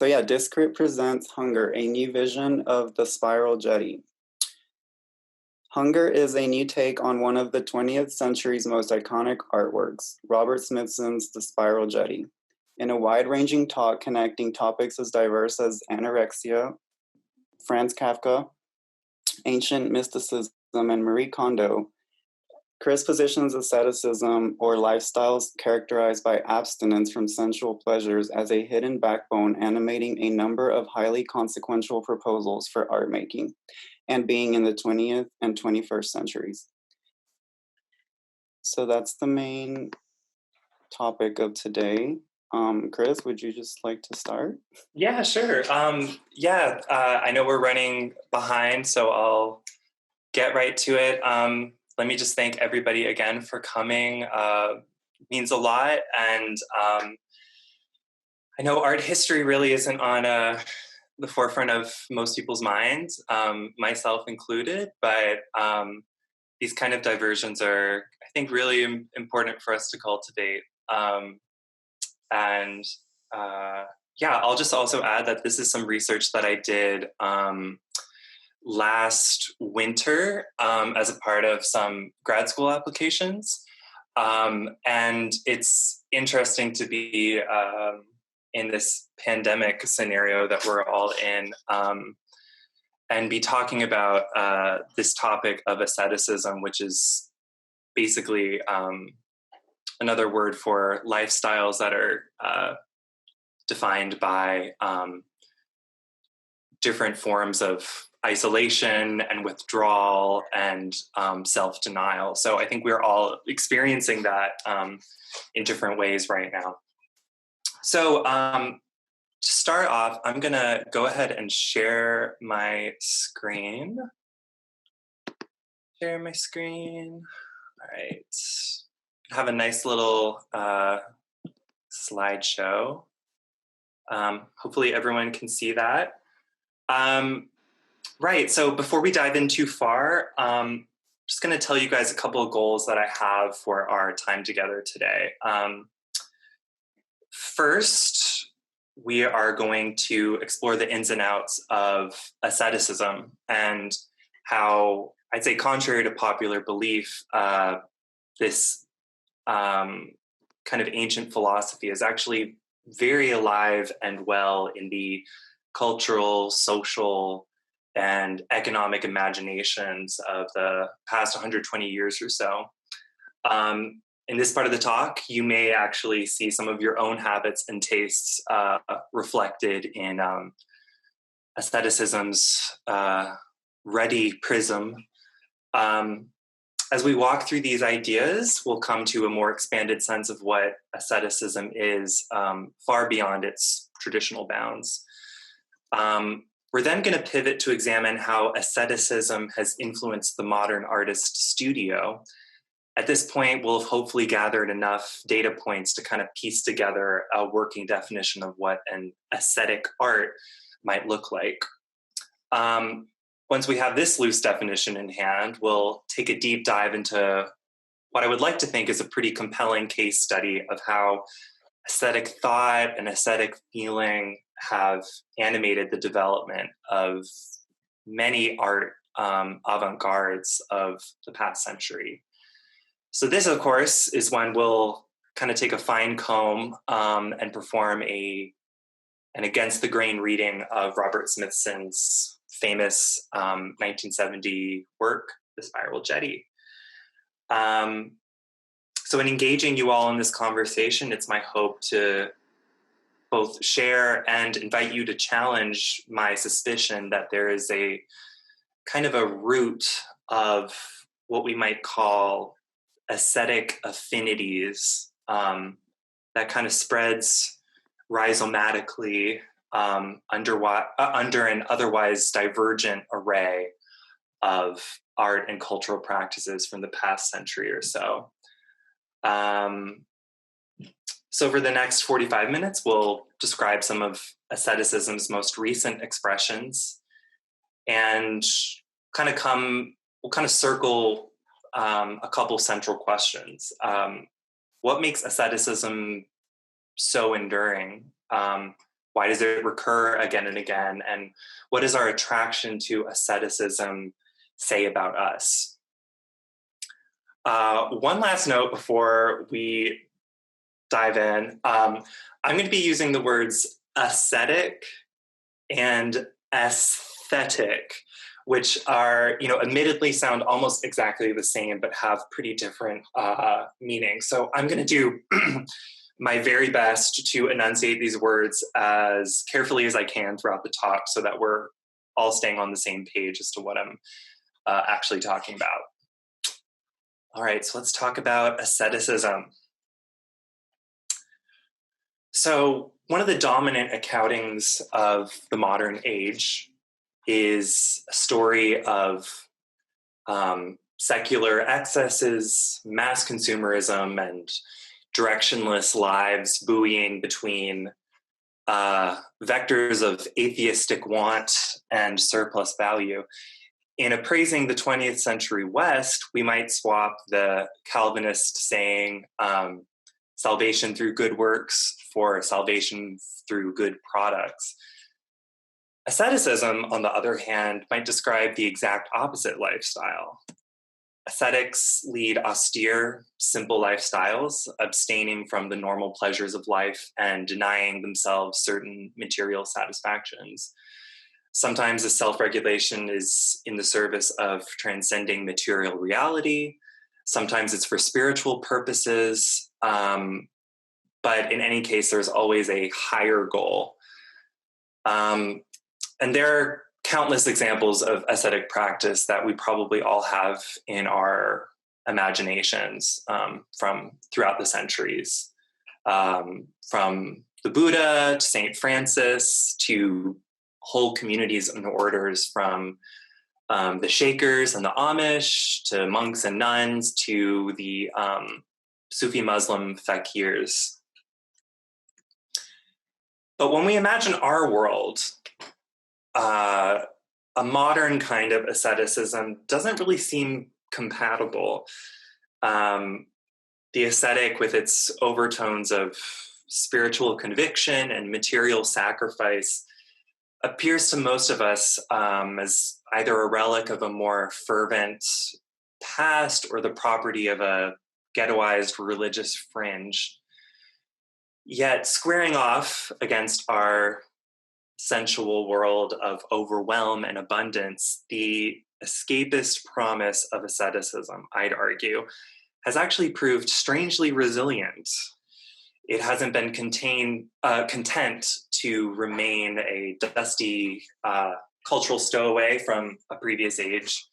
So yeah, Discrit presents Hunger, a new vision of the Spiral Jetty. Hunger is a new take on one of the 20th century's most iconic artworks, Robert Smithson's The Spiral Jetty. In a wide-ranging talk connecting topics as diverse as anorexia, Franz Kafka, ancient mysticism, and Marie Kondo, Chris positions asceticism, or lifestyles characterized by abstinence from sensual pleasures, as a hidden backbone animating a number of highly consequential proposals for art making and being in the 20th and 21st centuries. So that's the main topic of today. Chris, would you just like to start? Yeah, sure. I know we're running behind, so I'll get right to it. Let me just thank everybody again for coming. Means a lot. And I know art history really isn't on the forefront of most people's minds, myself included, but these kind of diversions are, I think, really important for us to cultivate. I'll just also add that this is some research that I did last winter as a part of some grad school applications. And it's interesting to be in this pandemic scenario that we're all in and be talking about this topic of asceticism, which is basically another word for lifestyles that are defined by different forms of isolation and withdrawal and self-denial. So I think we're all experiencing that in different ways right now. So to start off, I'm gonna go ahead and share my screen. Share my screen. All right. Have a nice little slideshow. Hopefully everyone can see that. Right, so before we dive in too far, I'm just gonna tell you guys a couple of goals that I have for our time together today. First, we are going to explore the ins and outs of asceticism and how, I'd say contrary to popular belief, this kind of ancient philosophy is actually very alive and well in the cultural, social, and economic imaginations of the past 120 years or so. In this part of the talk, you may actually see some of your own habits and tastes reflected in asceticism's ready prism. As we walk through these ideas, we'll come to a more expanded sense of what asceticism is, far beyond its traditional bounds. We're then going to pivot to examine how asceticism has influenced the modern artist studio. At this point, we'll have hopefully gathered enough data points to kind of piece together a working definition of what an ascetic art might look like. Once we have this loose definition in hand, we'll take a deep dive into what I would like to think is a pretty compelling case study of how ascetic thought and ascetic feeling have animated the development of many art avant-gardes of the past century. So this, of course, is when we'll kind of take a fine comb and perform an against the grain reading of Robert Smithson's famous 1970 work, The Spiral Jetty. So in engaging you all in this conversation, it's my hope to both share and invite you to challenge my suspicion that there is a kind of a root of what we might call ascetic affinities that kind of spreads rhizomatically under an otherwise divergent array of art and cultural practices from the past century or so. So for the next 45 minutes, we'll describe some of asceticism's most recent expressions and we'll kind of circle a couple central questions. What makes asceticism so enduring? Why does it recur again and again? And what does our attraction to asceticism say about us? One last note before we dive in. I'm going to be using the words ascetic and aesthetic, which are, admittedly sound almost exactly the same, but have pretty different meanings. So I'm going to do my very best to enunciate these words as carefully as I can throughout the talk so that we're all staying on the same page as to what I'm actually talking about. All right, so let's talk about asceticism. So one of the dominant accountings of the modern age is a story of secular excesses, mass consumerism, and directionless lives buoying between vectors of atheistic want and surplus value. In appraising the 20th century West, we might swap the Calvinist saying, salvation through good works for salvation through good products. Asceticism, on the other hand, might describe the exact opposite lifestyle. Ascetics lead austere, simple lifestyles, abstaining from the normal pleasures of life and denying themselves certain material satisfactions. Sometimes the self-regulation is in the service of transcending material reality. Sometimes it's for spiritual purposes. But in any case, there's always a higher goal. And there are countless examples of ascetic practice that we probably all have in our imaginations from throughout the centuries. From the Buddha to St. Francis to whole communities and orders, from the Shakers and the Amish to monks and nuns to the Sufi Muslim fakirs. But when we imagine our world, a modern kind of asceticism doesn't really seem compatible. The ascetic, with its overtones of spiritual conviction and material sacrifice, appears to most of us as either a relic of a more fervent past or the property of a ghettoized religious fringe. Yet squaring off against our sensual world of overwhelm and abundance, the escapist promise of asceticism, I'd argue, has actually proved strangely resilient. It hasn't been content to remain a dusty cultural stowaway from a previous age.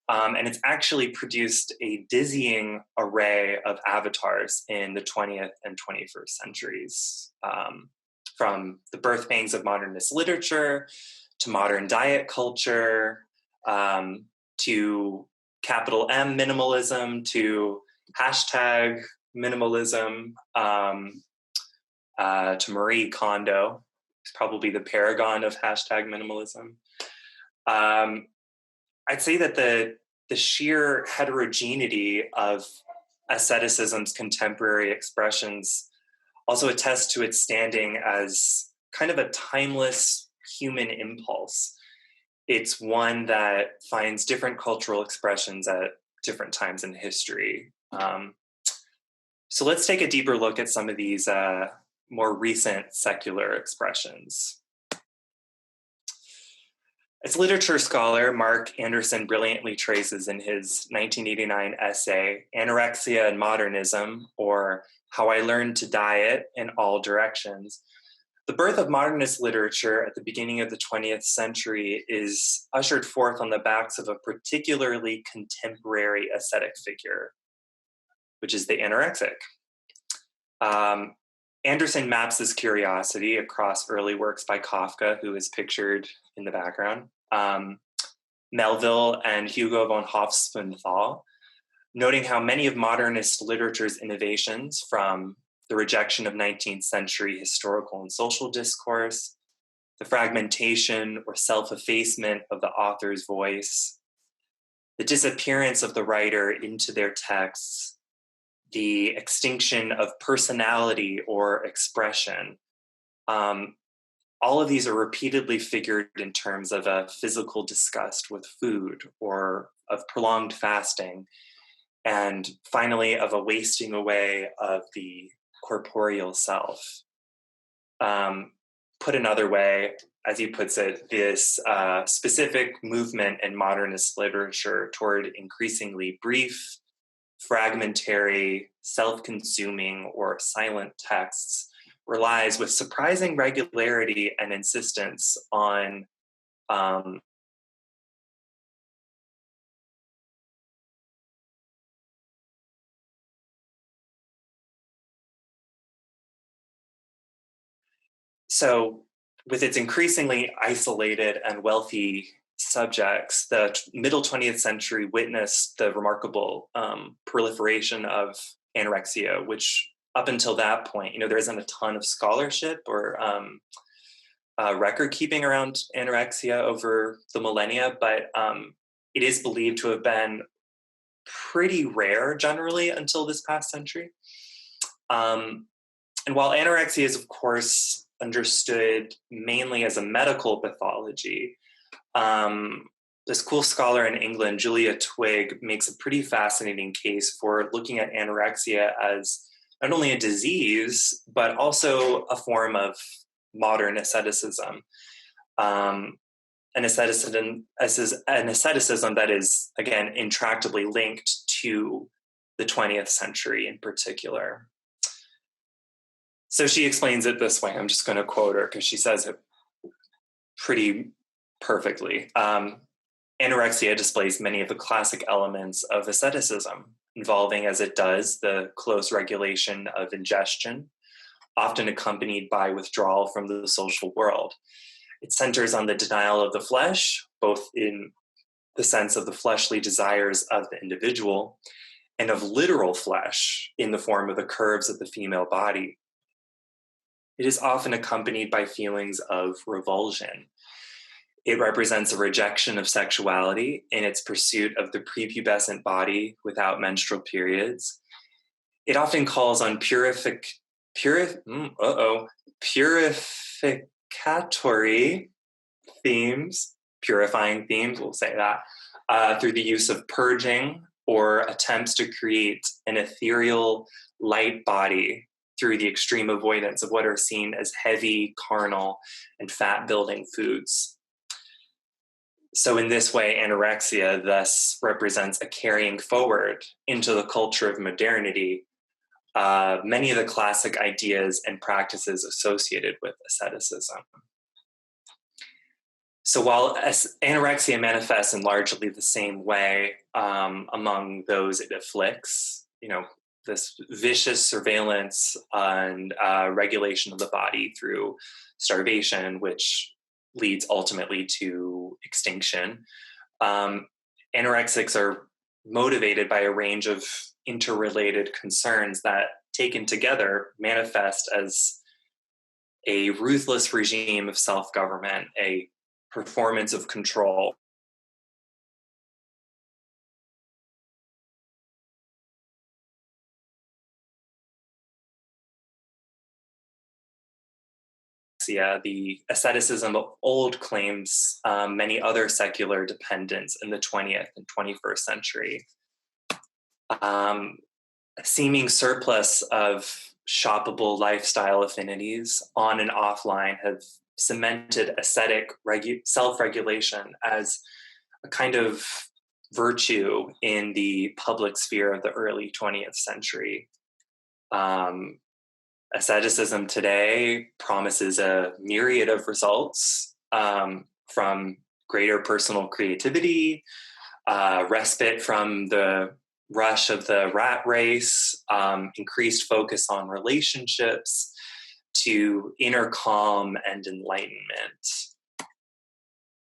And it's actually produced a dizzying array of avatars in the 20th and 21st centuries, from the birth pangs of modernist literature to modern diet culture, to capital M minimalism, to hashtag minimalism, to Marie Kondo, who's probably the paragon of hashtag minimalism. I'd say that the sheer heterogeneity of asceticism's contemporary expressions also attests to its standing as kind of a timeless human impulse. It's one that finds different cultural expressions at different times in history. So let's take a deeper look at some of these more recent secular expressions. As literature scholar, Mark Anderson brilliantly traces in his 1989 essay, Anorexia and Modernism, or How I Learned to Diet in All Directions, the birth of modernist literature at the beginning of the 20th century is ushered forth on the backs of a particularly contemporary ascetic figure, which is the anorexic. Anderson maps this curiosity across early works by Kafka, who is pictured in the background, Melville and Hugo von Hofmannsthal, noting how many of modernist literature's innovations, from the rejection of 19th century historical and social discourse, the fragmentation or self-effacement of the author's voice, the disappearance of the writer into their texts, the extinction of personality or expression, all of these are repeatedly figured in terms of a physical disgust with food, or of prolonged fasting, and finally of a wasting away of the corporeal self. Put another way, as he puts it, this specific movement in modernist literature toward increasingly brief, fragmentary, self-consuming, or silent texts relies with surprising regularity and insistence on so with its increasingly isolated and wealthy subjects, the middle 20th century witnessed the remarkable proliferation of anorexia, which up until that point, there isn't a ton of scholarship or record keeping around anorexia over the millennia, but it is believed to have been pretty rare generally until this past century. And while anorexia is, of course, understood mainly as a medical pathology, this cool scholar in England, Julia Twigg, makes a pretty fascinating case for looking at anorexia as not only a disease, but also a form of modern asceticism. An asceticism that is, again, intractably linked to the 20th century in particular. So she explains it this way. I'm just going to quote her because she says it pretty perfectly. Anorexia displays many of the classic elements of asceticism, involving, as it does, the close regulation of ingestion, often accompanied by withdrawal from the social world. It centers on the denial of the flesh, both in the sense of the fleshly desires of the individual and of literal flesh in the form of the curves of the female body. It is often accompanied by feelings of revulsion. It represents a rejection of sexuality in its pursuit of the prepubescent body without menstrual periods. It often calls on purificatory themes, purifying themes, we'll say that, through the use of purging or attempts to create an ethereal, light body through the extreme avoidance of what are seen as heavy, carnal, and fat-building foods. So in this way, anorexia thus represents a carrying forward into the culture of modernity many of the classic ideas and practices associated with asceticism. So while anorexia manifests in largely the same way among those it afflicts, this vicious surveillance and regulation of the body through starvation, which leads ultimately to extinction. Anorexics are motivated by a range of interrelated concerns that, taken together, manifest as a ruthless regime of self-government, a performance of control. The asceticism of old claims many other secular dependents in the 20th and 21st century. A seeming surplus of shoppable lifestyle affinities on and offline have cemented ascetic self-regulation as a kind of virtue in the public sphere of the early 20th century. Asceticism today promises a myriad of results, from greater personal creativity, respite from the rush of the rat race, increased focus on relationships, to inner calm and enlightenment.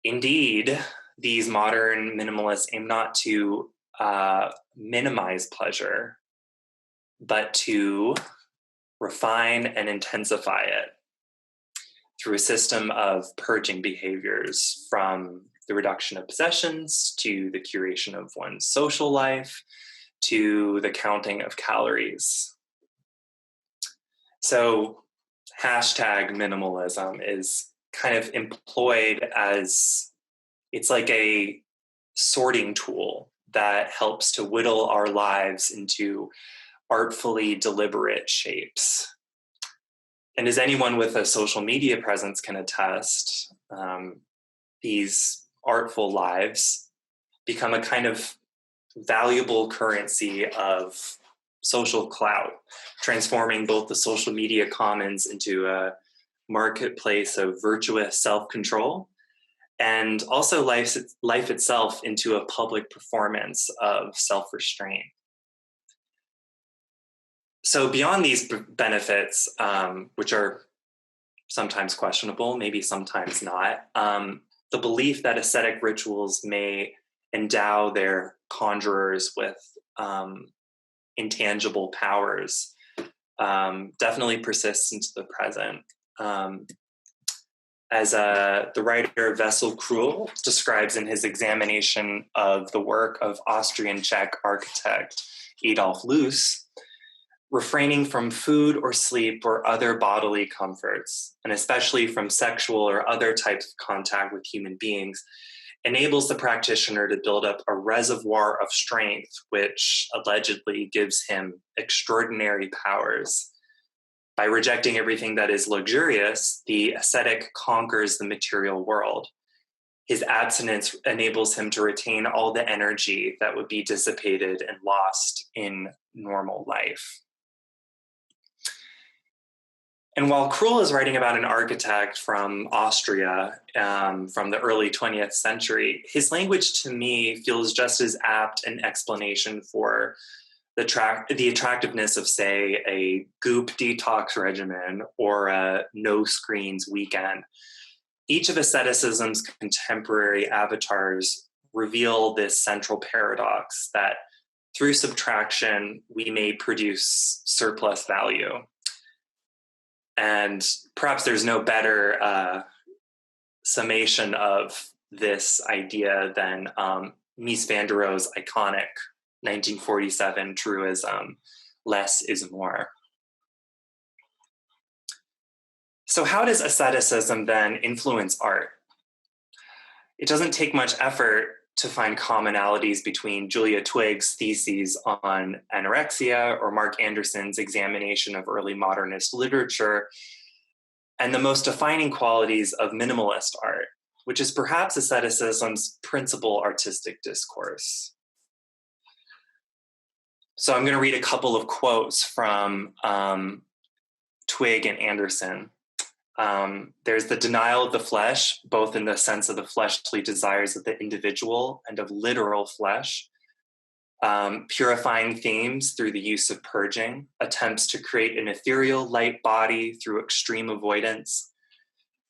Indeed, these modern minimalists aim not to minimize pleasure, but to refine and intensify it through a system of purging behaviors, from the reduction of possessions to the curation of one's social life to the counting of calories. So #minimalism is kind of employed as, it's like a sorting tool that helps to whittle our lives into artfully deliberate shapes. And as anyone with a social media presence can attest, these artful lives become a kind of valuable currency of social clout, transforming both the social media commons into a marketplace of virtuous self-control, and also life itself into a public performance of self-restraint. So beyond these benefits, which are sometimes questionable, maybe sometimes not, the belief that ascetic rituals may endow their conjurers with intangible powers definitely persists into the present. As the writer Wessel Krull describes in his examination of the work of Austrian-Czech architect Adolf Loos, refraining from food or sleep or other bodily comforts, and especially from sexual or other types of contact with human beings, enables the practitioner to build up a reservoir of strength, which allegedly gives him extraordinary powers. By rejecting everything that is luxurious, the ascetic conquers the material world. His abstinence enables him to retain all the energy that would be dissipated and lost in normal life. And while Krull is writing about an architect from Austria from the early 20th century, his language to me feels just as apt an explanation for the attractiveness of, say, a goop detox regimen or a no screens weekend. Each of asceticism's contemporary avatars reveal this central paradox that through subtraction, we may produce surplus value. And perhaps there's no better summation of this idea than Mies van der Rohe's iconic 1947 truism, less is more. So how does asceticism then influence art? It doesn't take much effort to find commonalities between Julia Twigg's theses on anorexia or Mark Anderson's examination of early modernist literature and the most defining qualities of minimalist art, which is perhaps asceticism's principal artistic discourse. So I'm going to read a couple of quotes from Twigg and Anderson. There's the denial of the flesh, both in the sense of the fleshly desires of the individual and of literal flesh, purifying themes through the use of purging, attempts to create an ethereal light body through extreme avoidance,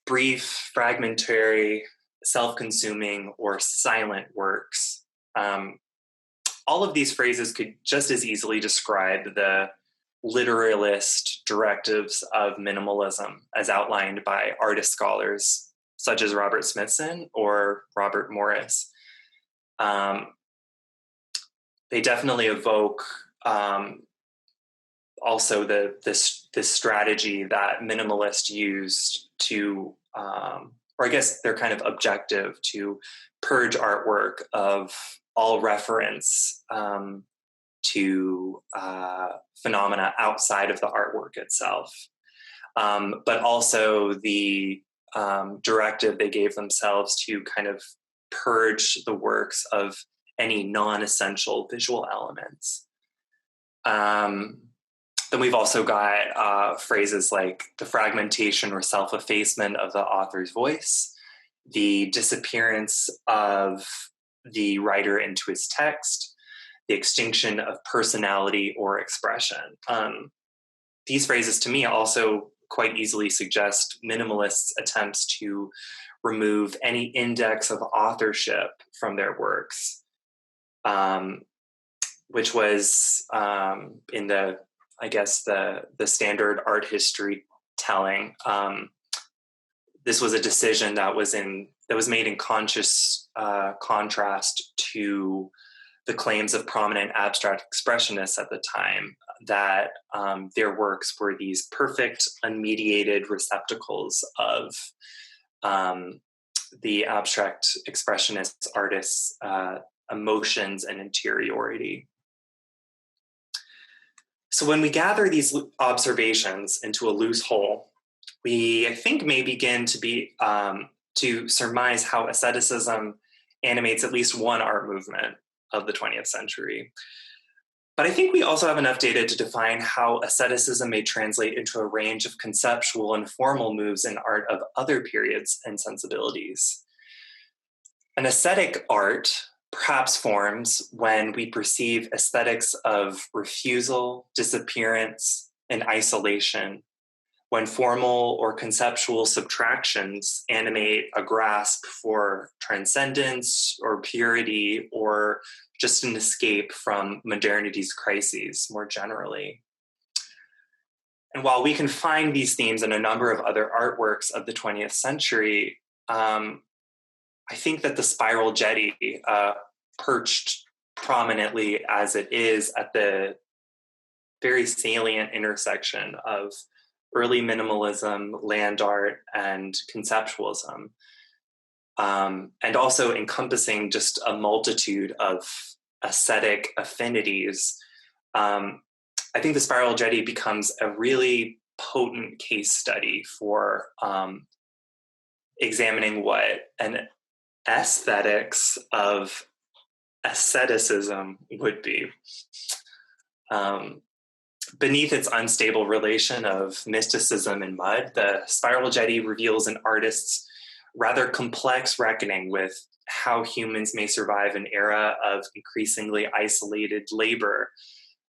brief, fragmentary, self-consuming, or silent works. All of these phrases could just as easily describe the literalist directives of minimalism as outlined by artist scholars such as Robert Smithson or Robert Morris. They definitely evoke also this strategy that minimalists used to, or I guess they're kind of objective to purge artwork of all reference to phenomena outside of the artwork itself. But also the directive they gave themselves to kind of purge the works of any non-essential visual elements. Then we've also got phrases like the fragmentation or self-effacement of the author's voice, the disappearance of the writer into his text, the extinction of personality or expression. These phrases to me also quite easily suggest minimalists' attempts to remove any index of authorship from their works, which was in the, I guess, the standard art history telling. This was a decision that was made in conscious contrast to the claims of prominent abstract expressionists at the time that their works were these perfect, unmediated receptacles of the abstract expressionist artist's emotions and interiority. So when we gather these observations into a loose whole, we, I think, may begin to surmise how asceticism animates at least one art movement of the 20th century. But I think we also have enough data to define how asceticism may translate into a range of conceptual and formal moves in art of other periods and sensibilities. An ascetic art perhaps forms when we perceive aesthetics of refusal, disappearance, and isolation, when formal or conceptual subtractions animate a grasp for transcendence or purity, or just an escape from modernity's crises more generally. And while we can find these themes in a number of other artworks of the 20th century, I think that the Spiral Jetty, perched prominently as it is at the very salient intersection of early minimalism, land art, and conceptualism, and also encompassing just a multitude of aesthetic affinities, I think the Spiral Jetty becomes a really potent case study for examining what an aesthetics of asceticism would be. Beneath its unstable relation of mysticism and mud, the Spiral Jetty reveals an artist's rather complex reckoning with how humans may survive an era of increasingly isolated labor,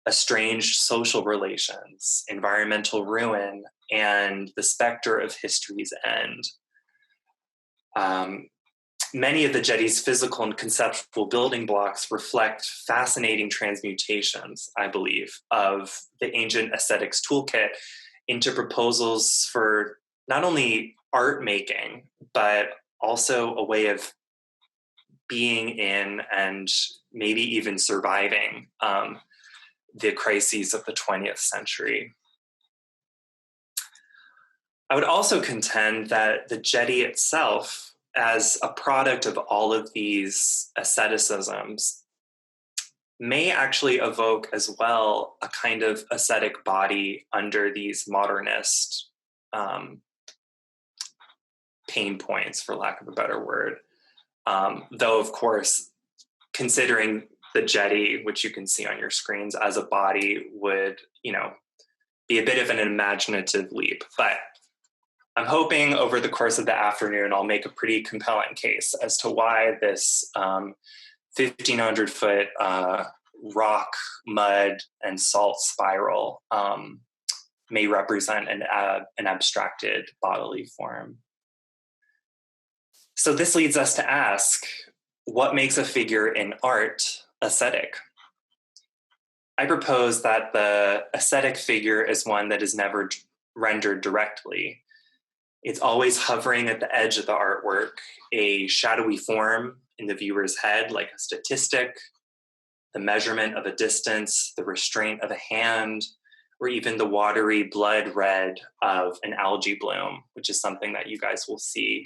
estranged social relations, environmental ruin, and the specter of history's end. Many of the jetty's physical and conceptual building blocks reflect fascinating transmutations, I believe, of the ancient aesthetics toolkit into proposals for not only art making, but also a way of being in and maybe even surviving the crises of the 20th century. I would also contend that the jetty itself, as a product of all of these asceticisms, may actually evoke as well a kind of ascetic body under these modernist pain points, for lack of a better word. Though, of course, considering the jetty, which you can see on your screens, as a body would, be a bit of an imaginative leap. But I'm hoping over the course of the afternoon, I'll make a pretty compelling case as to why this 1,500-foot rock, mud, and salt spiral may represent an abstracted bodily form. So this leads us to ask, what makes a figure in art ascetic? I propose that the ascetic figure is one that is never rendered directly. It's always hovering at the edge of the artwork, a shadowy form in the viewer's head, like a statistic, the measurement of a distance, the restraint of a hand, or even the watery blood red of an algae bloom, which is something that you guys will see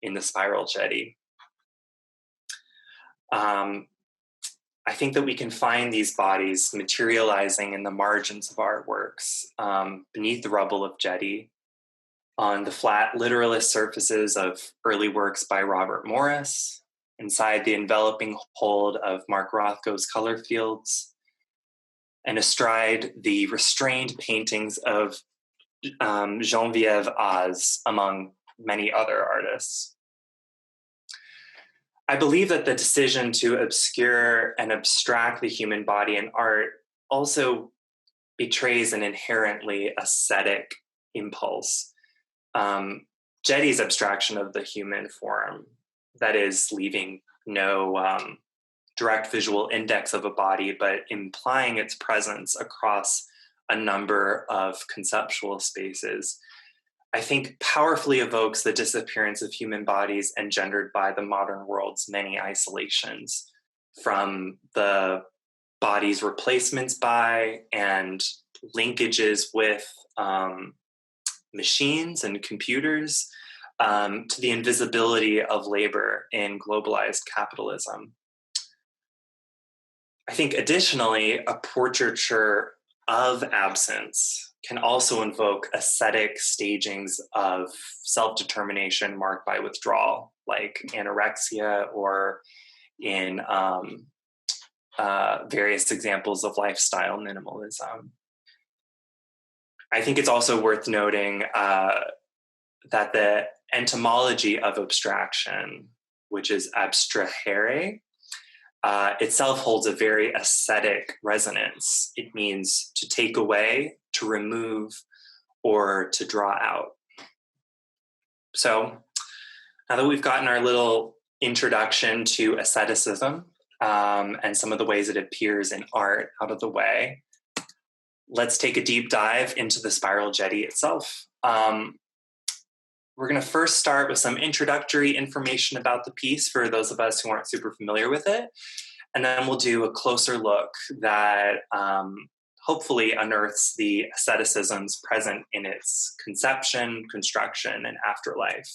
in the Spiral Jetty. I think that we can find these bodies materializing in the margins of artworks, beneath the rubble of jetty, on the flat literalist surfaces of early works by Robert Morris, inside the enveloping hold of Mark Rothko's color fields, and astride the restrained paintings of Geneviève Oz, among many other artists. I believe that the decision to obscure and abstract the human body in art also betrays an inherently ascetic impulse. Jetty's abstraction of the human form, that is, leaving no direct visual index of a body, but implying its presence across a number of conceptual spaces, I think powerfully evokes the disappearance of human bodies engendered by the modern world's many isolations, from the body's replacements by and linkages with machines and computers, to the invisibility of labor in globalized capitalism. I think additionally, a portraiture of absence can also invoke ascetic stagings of self-determination marked by withdrawal, like anorexia, or in various examples of lifestyle minimalism. I think it's also worth noting that the etymology of abstraction, which is abstrahere, itself holds a very ascetic resonance. It means to take away, to remove, or to draw out. So now that we've gotten our little introduction to asceticism and some of the ways it appears in art out of the way, let's take a deep dive into the Spiral Jetty itself. We're going to first start with some introductory information about the piece for those of us who aren't super familiar with it. And then we'll do a closer look that hopefully unearths the asceticisms present in its conception, construction, and afterlife.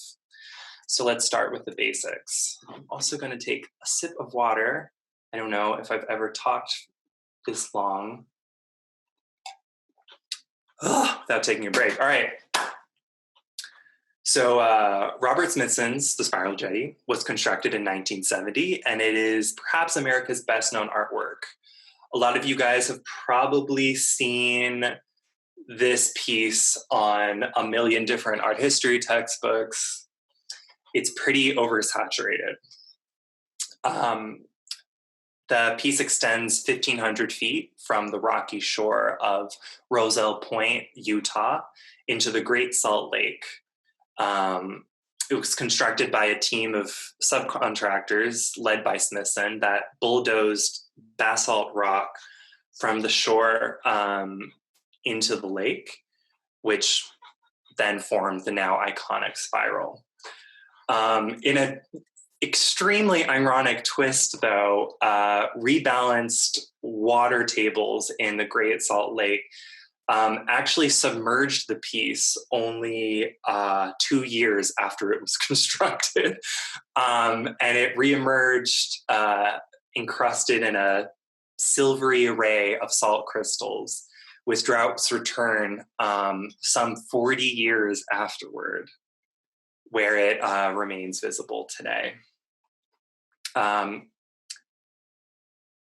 So let's start with the basics. I'm also going to take a sip of water. I don't know if I've ever talked this long without taking a break. All right. So Robert Smithson's The Spiral Jetty was constructed in 1970, and it is perhaps America's best known artwork. A lot of you guys have probably seen this piece on a million different art history textbooks. It's pretty oversaturated. The piece extends 1,500 feet from the rocky shore of Roselle Point, Utah, into the Great Salt Lake. It was constructed by a team of subcontractors led by Smithson that bulldozed basalt rock from the shore into the lake, which then formed the now iconic spiral. In an extremely ironic twist, though, rebalanced water tables in the Great Salt Lake actually submerged the piece only 2 years after it was constructed. And it reemerged encrusted in a silvery array of salt crystals, with Drought's return some 40 years afterward, where it remains visible today.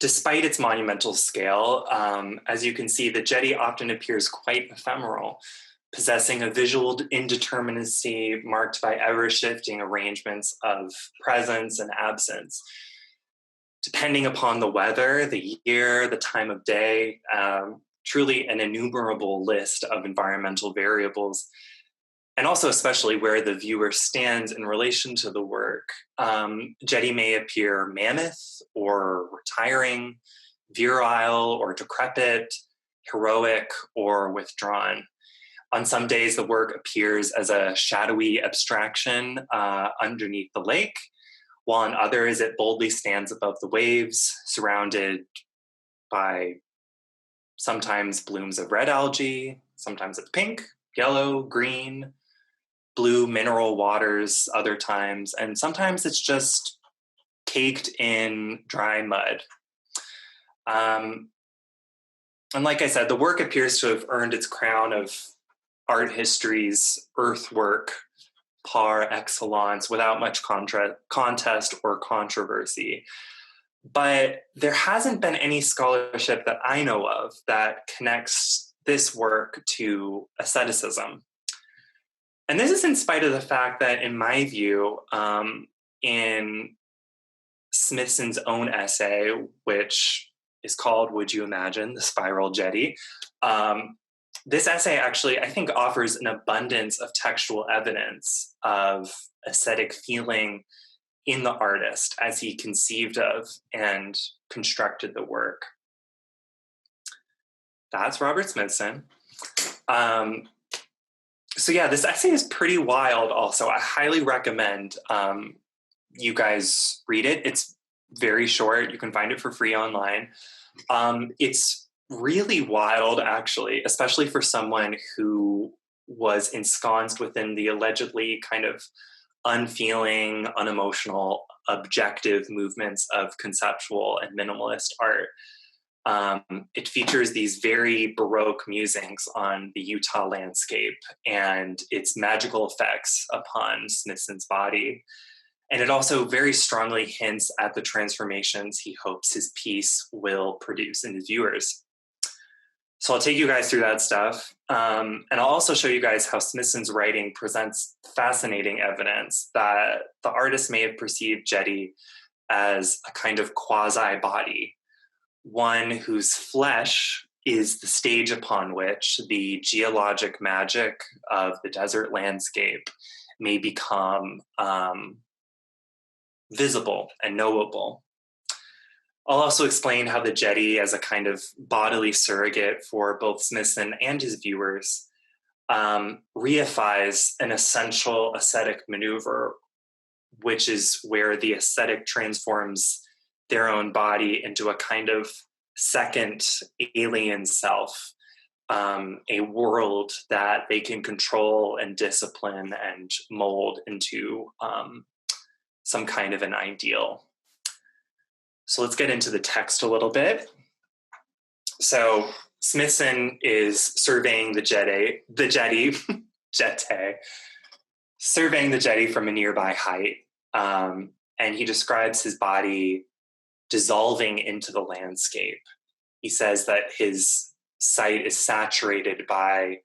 Despite its monumental scale, as you can see, the jetty often appears quite ephemeral, possessing a visual indeterminacy marked by ever-shifting arrangements of presence and absence. Depending upon the weather, the year, the time of day, truly an innumerable list of environmental variables, and also especially where the viewer stands in relation to the work. Jetty may appear mammoth or retiring, virile or decrepit, heroic or withdrawn. On some days, the work appears as a shadowy abstraction underneath the lake, while on others, it boldly stands above the waves, surrounded by sometimes blooms of red algae, sometimes it's pink, yellow, green, blue mineral waters other times, and sometimes it's just caked in dry mud. And like I said, the work appears to have earned its crown of art history's earthwork par excellence without much contest or controversy. But there hasn't been any scholarship that I know of that connects this work to asceticism. And this is in spite of the fact that, in my view, in Smithson's own essay, which is called, Would You Imagine, The Spiral Jetty, this essay actually, I think, offers an abundance of textual evidence of ascetic feeling in the artist as he conceived of and constructed the work. That's Robert Smithson. So yeah, this essay is pretty wild also. I highly recommend you guys read it. It's very short. You can find it for free online. It's really wild, actually, especially for someone who was ensconced within the allegedly kind of unfeeling, unemotional, objective movements of conceptual and minimalist art. It features these very Baroque musings on the Utah landscape and its magical effects upon Smithson's body. And it also very strongly hints at the transformations he hopes his piece will produce in his viewers. So I'll take you guys through that stuff. And I'll also show you guys how Smithson's writing presents fascinating evidence that the artist may have perceived Jetty as a kind of quasi-body, one whose flesh is the stage upon which the geologic magic of the desert landscape may become visible and knowable. I'll also explain how the jetty, as a kind of bodily surrogate for both Smithson and his viewers, reifies an essential ascetic maneuver, which is where the ascetic transforms their own body into a kind of second alien self, a world that they can control and discipline and mold into some kind of an ideal. So let's get into the text a little bit. So Smithson is surveying the jetty, surveying the jetty from a nearby height. And he describes his body dissolving into the landscape. He says that his sight is saturated by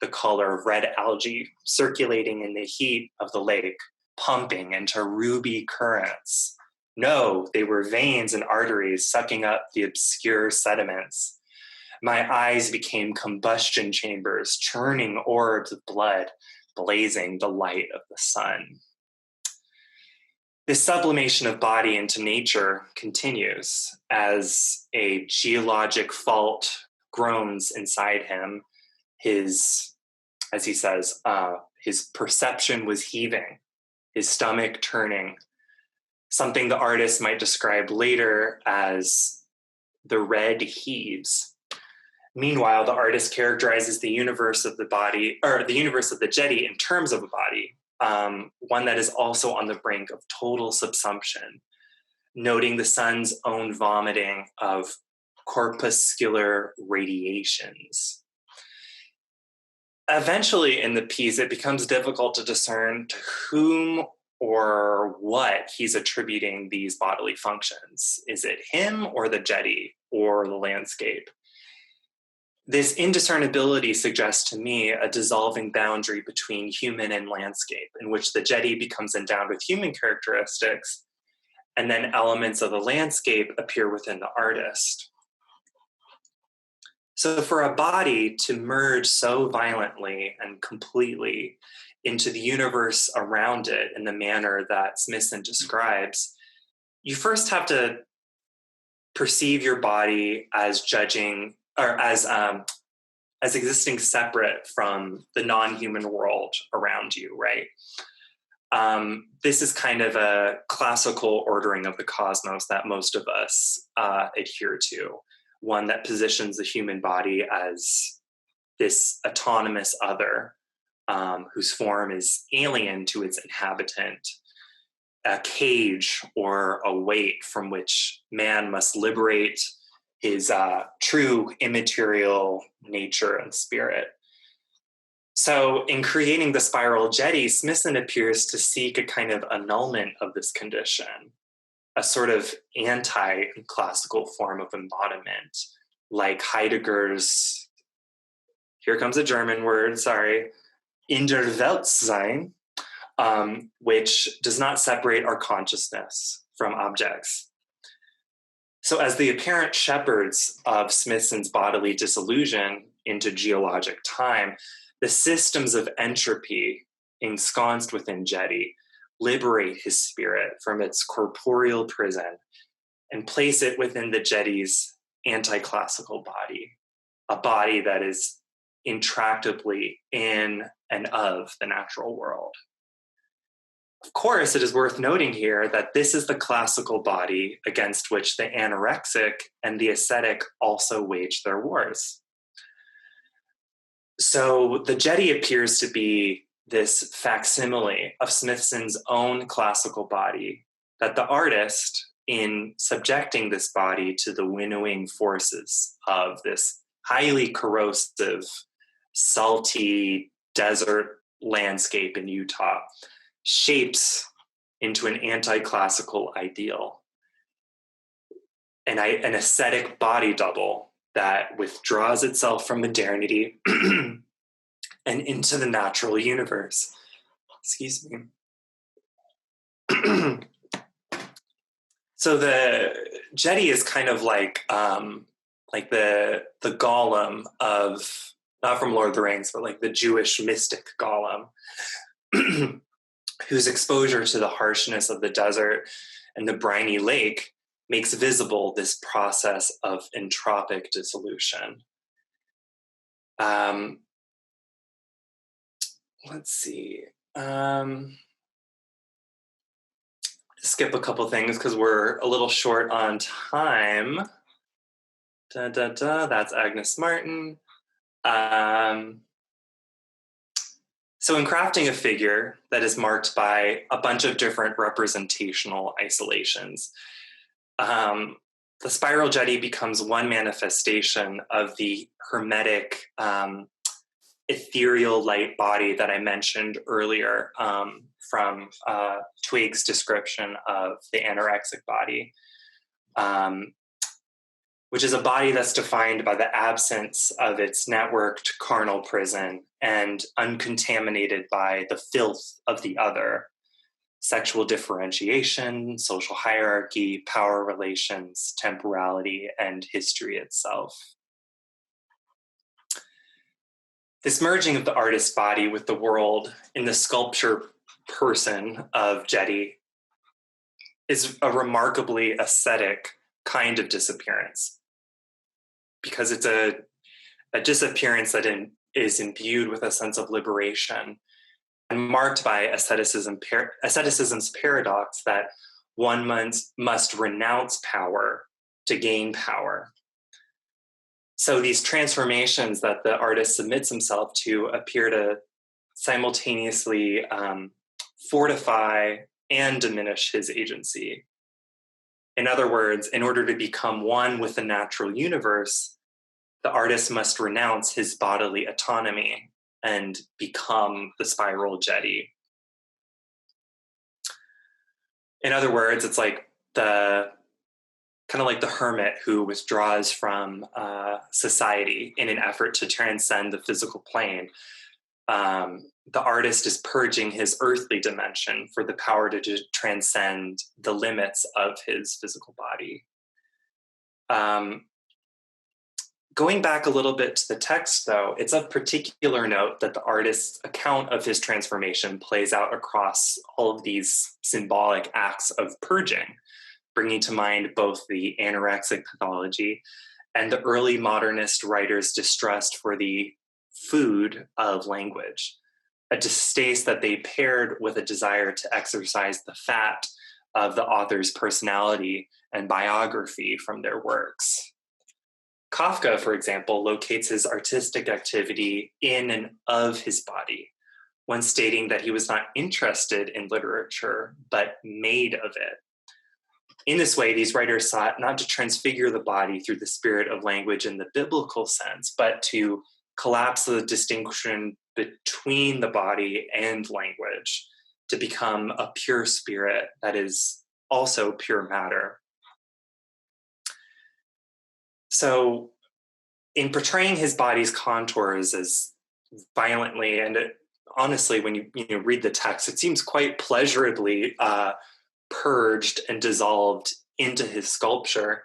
the color of red algae circulating in the heat of the lake, pumping into ruby currents. No, they were veins and arteries sucking up the obscure sediments. My eyes became combustion chambers, churning orbs of blood, blazing the light of the sun. This sublimation of body into nature continues as a geologic fault groans inside him. As he says, his perception was heaving, his stomach turning, something the artist might describe later as the red heaves. Meanwhile, the artist characterizes the universe of the body, or the universe of the jetty, in terms of a body, one that is also on the brink of total subsumption, noting the sun's own vomiting of corpuscular radiations. Eventually in the piece, it becomes difficult to discern to whom or what he's attributing these bodily functions. Is it him or the jetty or the landscape? This indiscernibility suggests to me a dissolving boundary between human and landscape, in which the jetty becomes endowed with human characteristics, and then elements of the landscape appear within the artist. So for a body to merge so violently and completely into the universe around it in the manner that Smithson describes, you first have to perceive your body as judging, or as existing separate from the non-human world around you, right? This is kind of a classical ordering of the cosmos that most of us adhere to, one that positions the human body as this autonomous other, whose form is alien to its inhabitant, a cage or a weight from which man must liberate his true immaterial nature and spirit. So in creating the Spiral Jetty, Smithson appears to seek a kind of annulment of this condition, a sort of anti-classical form of embodiment, like Heidegger's, here comes a German word, sorry, in der Weltsein, which does not separate our consciousness from objects. So as the apparent shepherds of Smithson's bodily disillusion into geologic time, the systems of entropy ensconced within Jetty liberate his spirit from its corporeal prison and place it within the Jetty's anti-classical body, a body that is intractably in and of the natural world. Of course, it is worth noting here that this is the classical body against which the anorexic and the ascetic also wage their wars. So the jetty appears to be this facsimile of Smithson's own classical body that the artist, in subjecting this body to the winnowing forces of this highly corrosive, salty desert landscape in Utah, shapes into an anti-classical ideal, an ascetic body double that withdraws itself from modernity and into the natural universe. Excuse me. So the jetty is kind of like the golem of, not from Lord of the Rings, but like the Jewish mystic golem, whose exposure to the harshness of the desert and the briny lake makes visible this process of entropic dissolution. Let's see. Skip a couple things because we're a little short on time. That's Agnes Martin. So in crafting a figure that is marked by a bunch of different representational isolations, the spiral jetty becomes one manifestation of the hermetic, ethereal light body that I mentioned earlier, from Twig's description of the anorexic body, which is a body that's defined by the absence of its networked carnal prison and uncontaminated by the filth of the other, sexual differentiation, social hierarchy, power relations, temporality, and history itself. This merging of the artist's body with the world in the sculpture person of Jetty is a remarkably ascetic kind of disappearance, because it's a disappearance that is imbued with a sense of liberation and marked by asceticism's paradox that one must renounce power to gain power. So these transformations that the artist submits himself to appear to simultaneously fortify and diminish his agency. In other words, in order to become one with the natural universe, the artist must renounce his bodily autonomy and become the spiral jetty. In other words, it's like the hermit who withdraws from society in an effort to transcend the physical plane. The artist is purging his earthly dimension for the power to transcend the limits of his physical body. Going back a little bit to the text, though, it's of particular note that the artist's account of his transformation plays out across all of these symbolic acts of purging, bringing to mind both the anorexic pathology and the early modernist writers' distrust for the food of language, a distaste that they paired with a desire to exercise the fat of the author's personality and biography from their works. Kafka, for example, locates his artistic activity in and of his body, when stating that he was not interested in literature, but made of it. In this way, these writers sought not to transfigure the body through the spirit of language in the biblical sense, but to collapse the distinction between the body and language to become a pure spirit that is also pure matter. So in portraying his body's contours as violently, and honestly, when you read the text, it seems quite pleasurably purged and dissolved into his sculpture,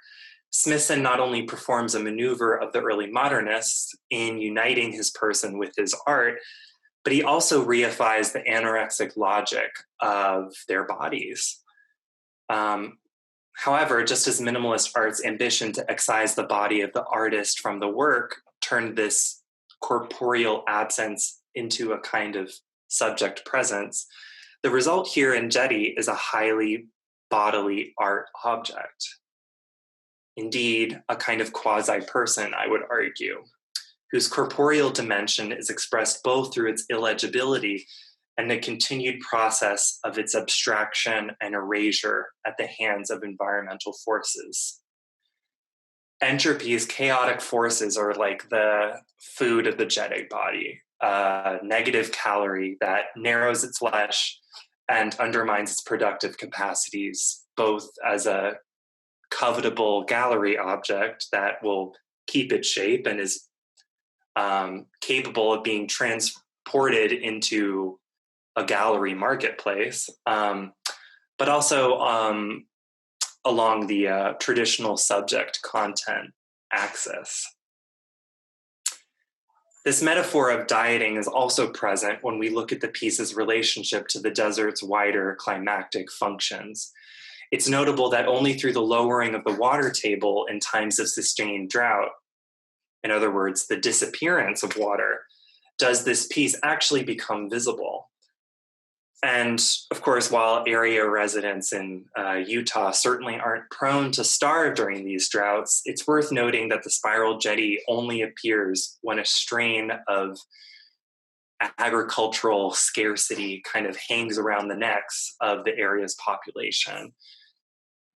Smithson not only performs a maneuver of the early modernists in uniting his person with his art, but he also reifies the anorexic logic of their bodies. However, just as minimalist art's ambition to excise the body of the artist from the work turned this corporeal absence into a kind of subject presence, the result here in Jetty is a highly bodily art object. Indeed, a kind of quasi-person, I would argue, whose corporeal dimension is expressed both through its illegibility and the continued process of its abstraction and erasure at the hands of environmental forces. Entropy's chaotic forces are like the food of the Jedi body, a negative calorie that narrows its flesh and undermines its productive capacities, both as a covetable gallery object that will keep its shape and is capable of being transported into a gallery marketplace, but also along the traditional subject content axis. This metaphor of dieting is also present when we look at the piece's relationship to the desert's wider climactic functions. It's notable that only through the lowering of the water table in times of sustained drought, in other words, the disappearance of water, does this piece actually become visible. And of course, while area residents in Utah certainly aren't prone to starve during these droughts, it's worth noting that the Spiral Jetty only appears when a strain of agricultural scarcity kind of hangs around the necks of the area's population.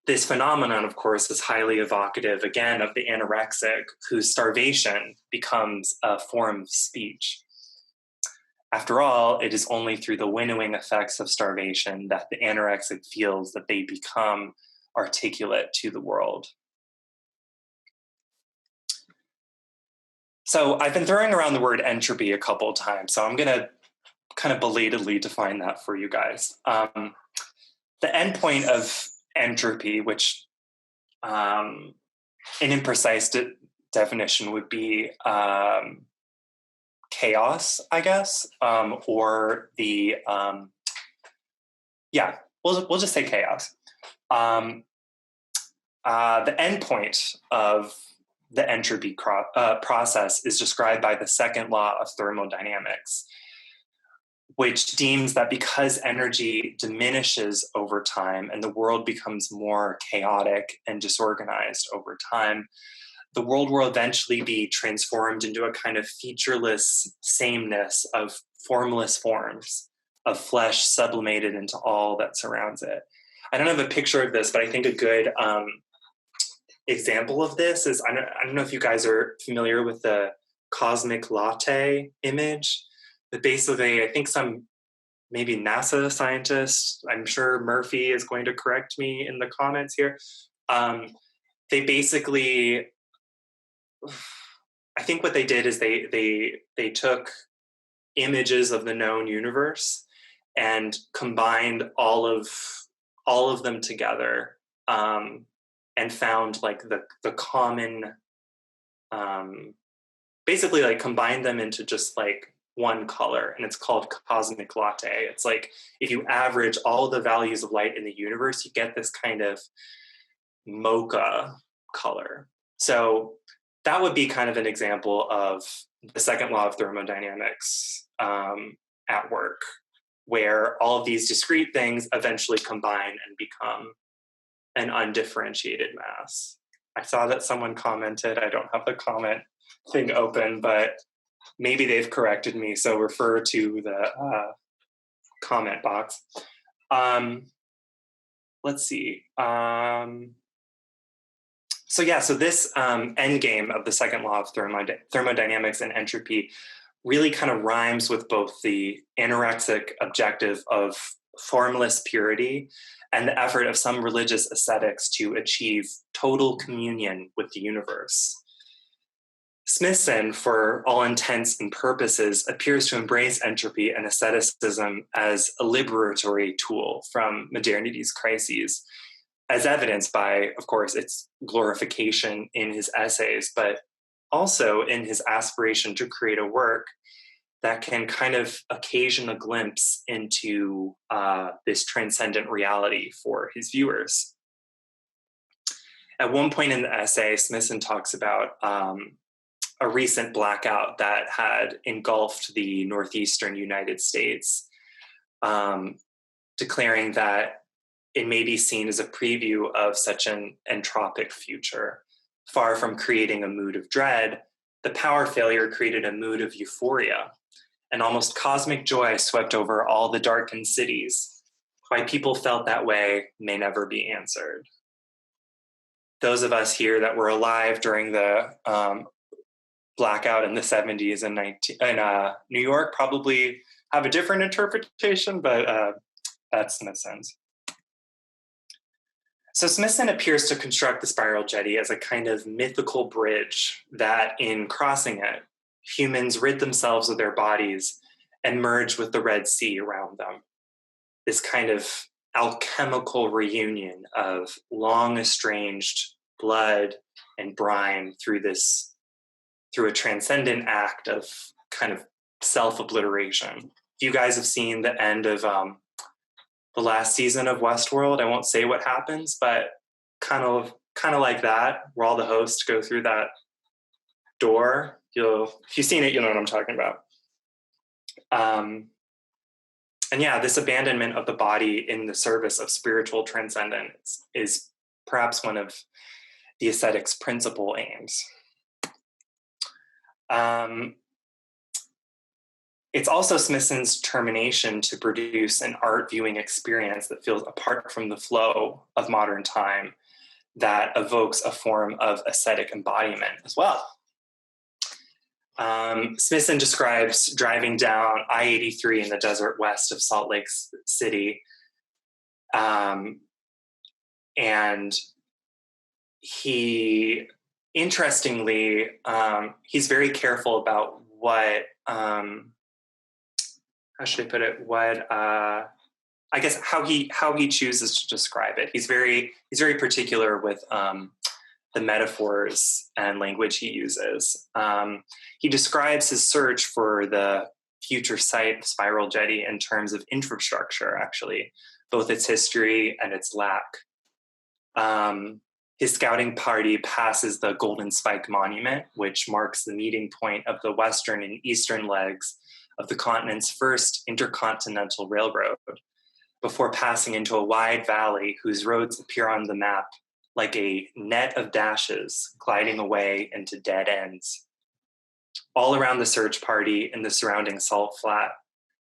This phenomenon, of course, is highly evocative, again, of the anorexic, whose starvation becomes a form of speech. After all, it is only through the winnowing effects of starvation that the anorexic feels that they become articulate to the world. So I've been throwing around the word entropy a couple of times, so I'm going to kind of belatedly define that for you guys. The endpoint of entropy, which an imprecise definition would be chaos, I guess, or the we'll just say chaos. The endpoint of the entropy process is described by the second law of thermodynamics, which deems that because energy diminishes over time and the world becomes more chaotic and disorganized over time, the world will eventually be transformed into a kind of featureless sameness of formless forms, of flesh sublimated into all that surrounds it. I don't have a picture of this, but I think a good example of this is, I don't know if you guys are familiar with the cosmic latte image, but basically I think some maybe NASA scientist, I'm sure Murphy is going to correct me in the comments here, they basically, I think what they did is they took images of the known universe and combined all of them together, and found like the common, basically like combined them into just like one color, and it's called cosmic latte. It's like if you average all the values of light in the universe, you get this kind of mocha color. So that would be kind of an example of the second law of thermodynamics at work, where all of these discrete things eventually combine and become an undifferentiated mass. I saw that someone commented, I don't have the comment thing open, but maybe they've corrected me, so refer to the comment box. Let's see. So this end game of the second law of thermodynamics and entropy really kind of rhymes with both the anorexic objective of formless purity and the effort of some religious ascetics to achieve total communion with the universe. Smithson, for all intents and purposes, appears to embrace entropy and asceticism as a liberatory tool from modernity's crises, as evidenced by, of course, its glorification in his essays, but also in his aspiration to create a work that can kind of occasion a glimpse into this transcendent reality for his viewers. At one point in the essay, Smithson talks about a recent blackout that had engulfed the northeastern United States, declaring that it may be seen as a preview of such an entropic future. Far from creating a mood of dread, the power failure created a mood of euphoria, and almost cosmic joy swept over all the darkened cities. Why people felt that way may never be answered. Those of us here that were alive during the blackout in the 70s in New York probably have a different interpretation, but that's Smithson's. So Smithson appears to construct the Spiral Jetty as a kind of mythical bridge that, in crossing it, humans rid themselves of their bodies and merge with the Red Sea around them. This kind of alchemical reunion of long estranged blood and brine through a transcendent act of kind of self-obliteration. You guys have seen the end of the last season of Westworld. I won't say what happens, but kind of like that, where all the hosts go through that door. If you've seen it, you'll know what I'm talking about. And yeah, this abandonment of the body in the service of spiritual transcendence is perhaps one of the ascetic's principal aims. It's also Smithson's determination to produce an art viewing experience that feels apart from the flow of modern time, that evokes a form of ascetic embodiment as well. Smithson describes driving down I-83 in the desert west of Salt Lake City, and he, interestingly, he's very careful about what, how should I put it? I guess how he chooses to describe it. He's very particular with the metaphors and language he uses. He describes his search for the future site of Spiral Jetty in terms of infrastructure, actually, both its history and its lack. His scouting party passes the Golden Spike Monument, which marks the meeting point of the western and eastern legs of the continent's first intercontinental railroad, before passing into a wide valley whose roads appear on the map like a net of dashes gliding away into dead ends. All around the search party in the surrounding salt flat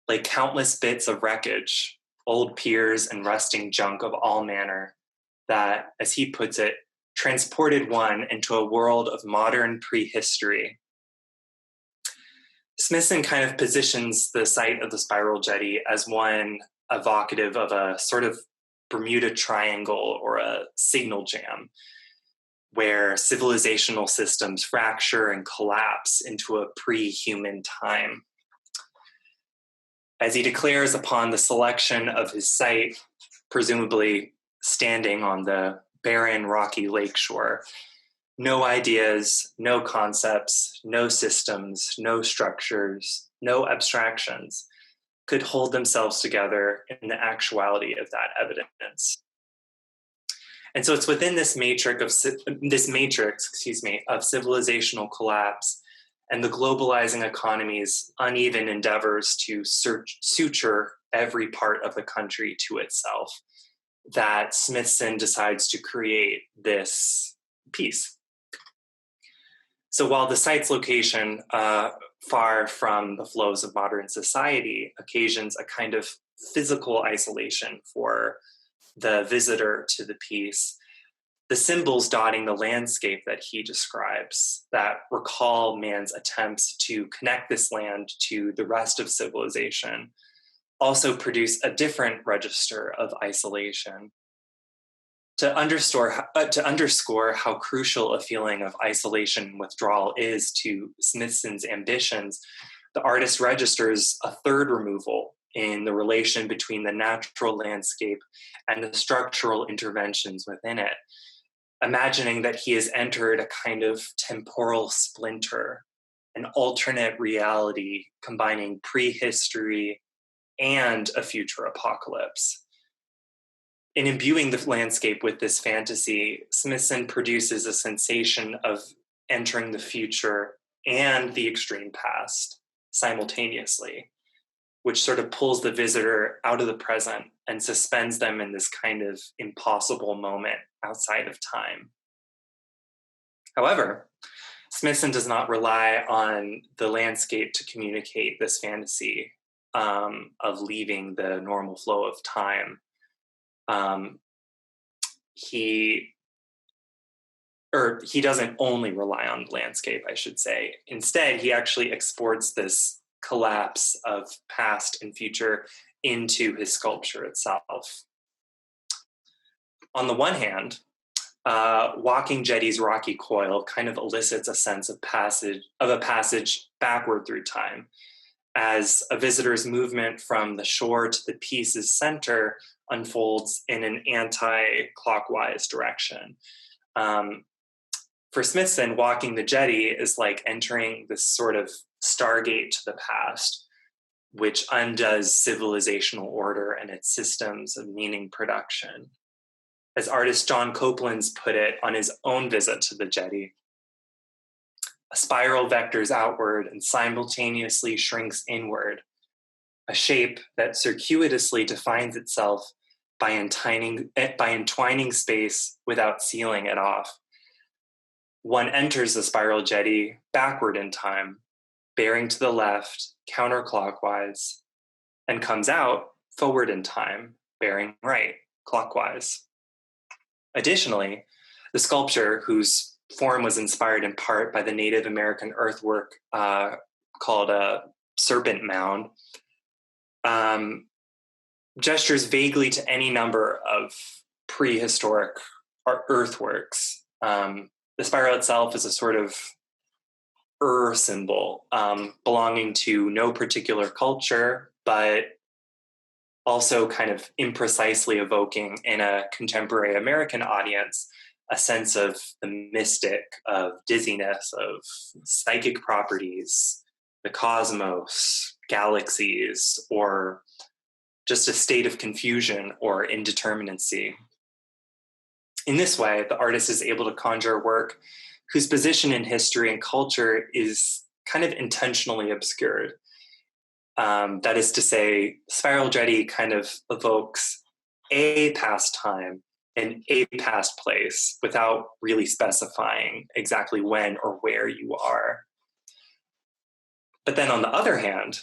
lay countless bits of wreckage, old piers and rusting junk of all manner that, as he puts it, transported one into a world of modern prehistory. Smithson kind of positions the site of the Spiral Jetty as one evocative of a sort of Bermuda Triangle or a signal jam, where civilizational systems fracture and collapse into a pre-human time. As he declares upon the selection of his site, presumably standing on the barren, rocky lakeshore, no ideas, no concepts, no systems, no structures, no abstractions could hold themselves together in the actuality of that evidence. And so it's within this matrix of civilizational collapse and the globalizing economy's uneven endeavors to suture every part of the country to itself that Smithson decides to create this piece. So while the site's location, far from the flows of modern society, occasions a kind of physical isolation for the visitor to the piece, the symbols dotting the landscape that he describes that recall man's attempts to connect this land to the rest of civilization also produce a different register of isolation. To underscore how crucial a feeling of isolation and withdrawal is to Smithson's ambitions, the artist registers a third removal in the relation between the natural landscape and the structural interventions within it, imagining that he has entered a kind of temporal splinter, an alternate reality combining prehistory and a future apocalypse. In imbuing the landscape with this fantasy, Smithson produces a sensation of entering the future and the extreme past simultaneously, which sort of pulls the visitor out of the present and suspends them in this kind of impossible moment outside of time. However, Smithson does not rely on the landscape to communicate this fantasy of leaving the normal flow of time. He doesn't only rely on landscape, I should say. Instead, he actually exports this collapse of past and future into his sculpture itself. On the one hand, walking Jetty's rocky coil kind of elicits a sense of a passage backward through time, as a visitor's movement from the shore to the piece's center unfolds in an anti-clockwise direction. For Smithson, walking the jetty is like entering this sort of stargate to the past, which undoes civilizational order and its systems of meaning production. As artist John Copeland's put it on his own visit to the jetty, a spiral vectors outward and simultaneously shrinks inward, a shape that circuitously defines itself by entwining space without sealing it off. One enters the spiral jetty backward in time, bearing to the left, counterclockwise, and comes out forward in time, bearing right, clockwise. Additionally, the sculpture, whose form was inspired in part by the Native American earthwork called a serpent mound, gestures vaguely to any number of prehistoric earthworks. The spiral itself is a sort of symbol belonging to no particular culture, but also kind of imprecisely evoking in a contemporary American audience a sense of the mystic, of dizziness, of psychic properties, the cosmos, galaxies, or just a state of confusion or indeterminacy. In this way, the artist is able to conjure work whose position in history and culture is kind of intentionally obscured. That is to say, Spiral Jetty kind of evokes a past time and a past place without really specifying exactly when or where you are. But then on the other hand,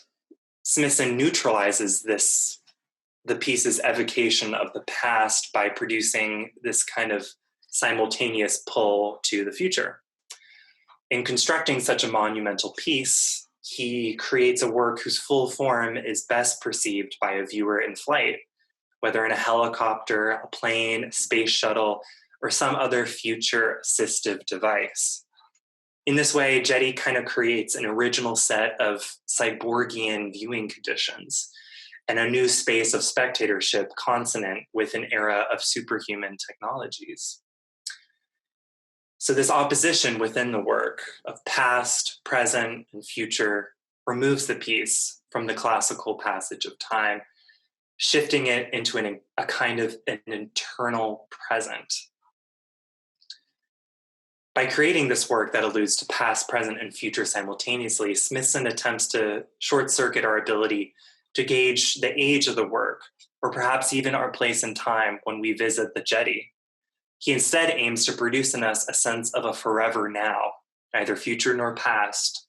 Smithson neutralizes the piece's evocation of the past by producing this kind of simultaneous pull to the future. In constructing such a monumental piece, he creates a work whose full form is best perceived by a viewer in flight, whether in a helicopter, a plane, a space shuttle, or some other future assistive device. In this way, Jetty kind of creates an original set of cyborgian viewing conditions and a new space of spectatorship consonant with an era of superhuman technologies. So this opposition within the work of past, present, and future removes the piece from the classical passage of time, shifting it into a kind of an internal present. By creating this work that alludes to past, present, and future simultaneously, Smithson attempts to short-circuit our ability to gauge the age of the work, or perhaps even our place in time when we visit the jetty. He instead aims to produce in us a sense of a forever now, neither future nor past,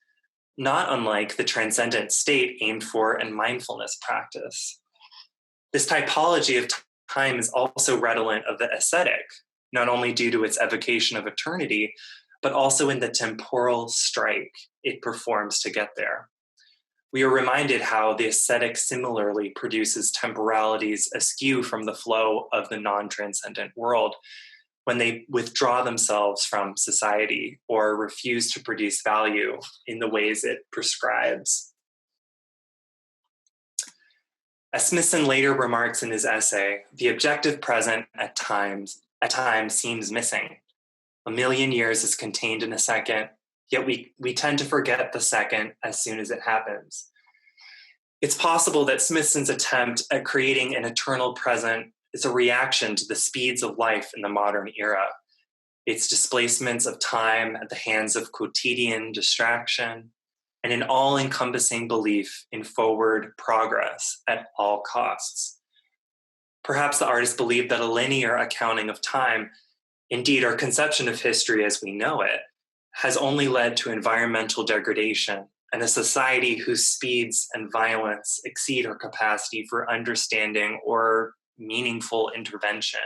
not unlike the transcendent state aimed for in mindfulness practice. This typology of time is also redolent of the ascetic, not only due to its evocation of eternity, but also in the temporal strike it performs to get there. We are reminded how the ascetic similarly produces temporalities askew from the flow of the non-transcendent world when they withdraw themselves from society or refuse to produce value in the ways it prescribes. As Smithson later remarks in his essay, the objective present at times seems missing. A million years is contained in a second, yet we tend to forget the second as soon as it happens. It's possible that Smithson's attempt at creating an eternal present is a reaction to the speeds of life in the modern era, its displacements of time at the hands of quotidian distraction, and an all-encompassing belief in forward progress at all costs. Perhaps the artist believed that a linear accounting of time, indeed our conception of history as we know it, has only led to environmental degradation and a society whose speeds and violence exceed her capacity for understanding or meaningful intervention.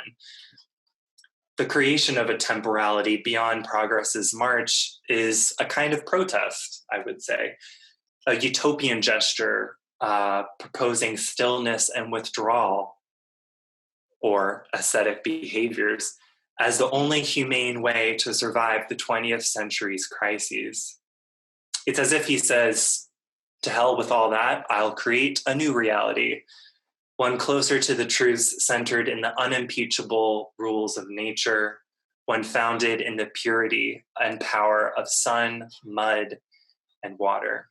The creation of a temporality beyond progress's march is a kind of protest, I would say, a utopian gesture proposing stillness and withdrawal or ascetic behaviors as the only humane way to survive the 20th century's crises. It's as if he says, to hell with all that, I'll create a new reality, one closer to the truths centered in the unimpeachable rules of nature, one founded in the purity and power of sun, mud, and water.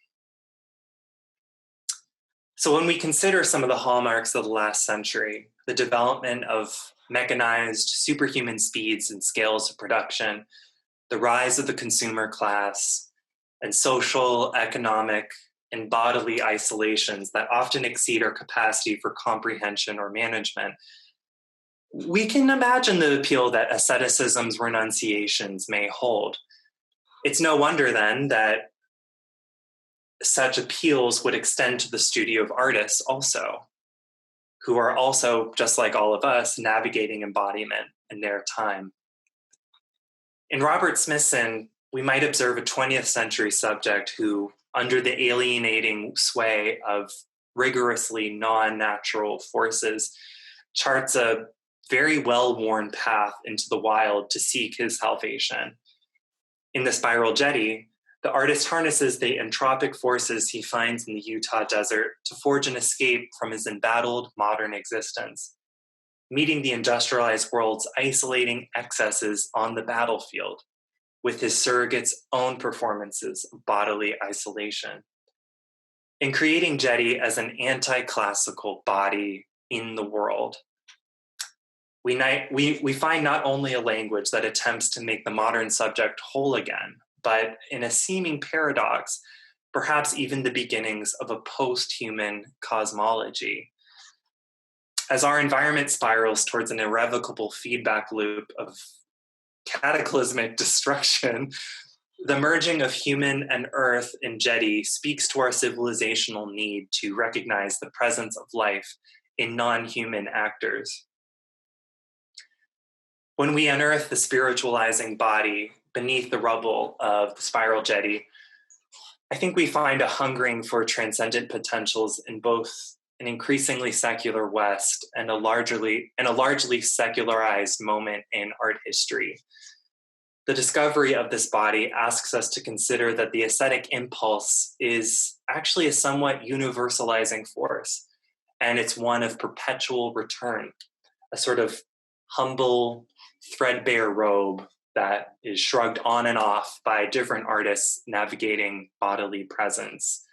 So when we consider some of the hallmarks of the last century, the development of mechanized superhuman speeds and scales of production, the rise of the consumer class, and social, economic, and bodily isolations that often exceed our capacity for comprehension or management, we can imagine the appeal that asceticism's renunciations may hold. It's no wonder then that such appeals would extend to the studio of artists also, who are also, just like all of us, navigating embodiment in their time. In Robert Smithson, we might observe a 20th century subject who, under the alienating sway of rigorously non-natural forces, charts a very well-worn path into the wild to seek his salvation. In the Spiral Jetty, the artist harnesses the entropic forces he finds in the Utah desert to forge an escape from his embattled modern existence, meeting the industrialized world's isolating excesses on the battlefield with his surrogate's own performances of bodily isolation. In creating Jetty as an anti-classical body in the world, we find not only a language that attempts to make the modern subject whole again, but in a seeming paradox, perhaps even the beginnings of a post-human cosmology. As our environment spirals towards an irrevocable feedback loop of cataclysmic destruction, the merging of human and earth in Jetty speaks to our civilizational need to recognize the presence of life in non-human actors. When we unearth the spiritualizing body beneath the rubble of the Spiral Jetty, I think we find a hungering for transcendent potentials in both an increasingly secular West and a largely secularized moment in art history. The discovery of this body asks us to consider that the aesthetic impulse is actually a somewhat universalizing force, and it's one of perpetual return, a sort of humble, threadbare robe that is shrugged on and off by different artists navigating bodily presence,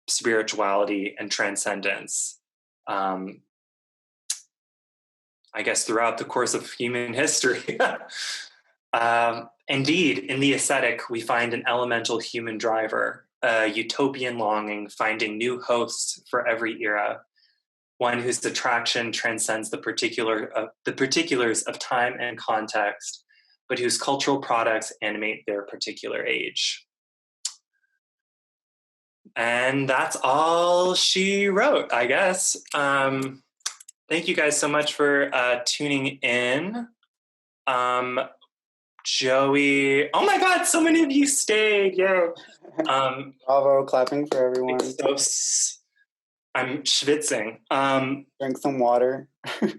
spirituality, and transcendence. I guess throughout the course of human history. Indeed, in the aesthetic, we find an elemental human driver, a utopian longing finding new hosts for every era, one whose attraction transcends the particulars of time and context, but whose cultural products animate their particular age. And that's all she wrote, I guess. Thank you guys so much for tuning in. Joey, oh my God, so many of you stayed, yay. Bravo, clapping for everyone. I'm schwitzing. Drink some water.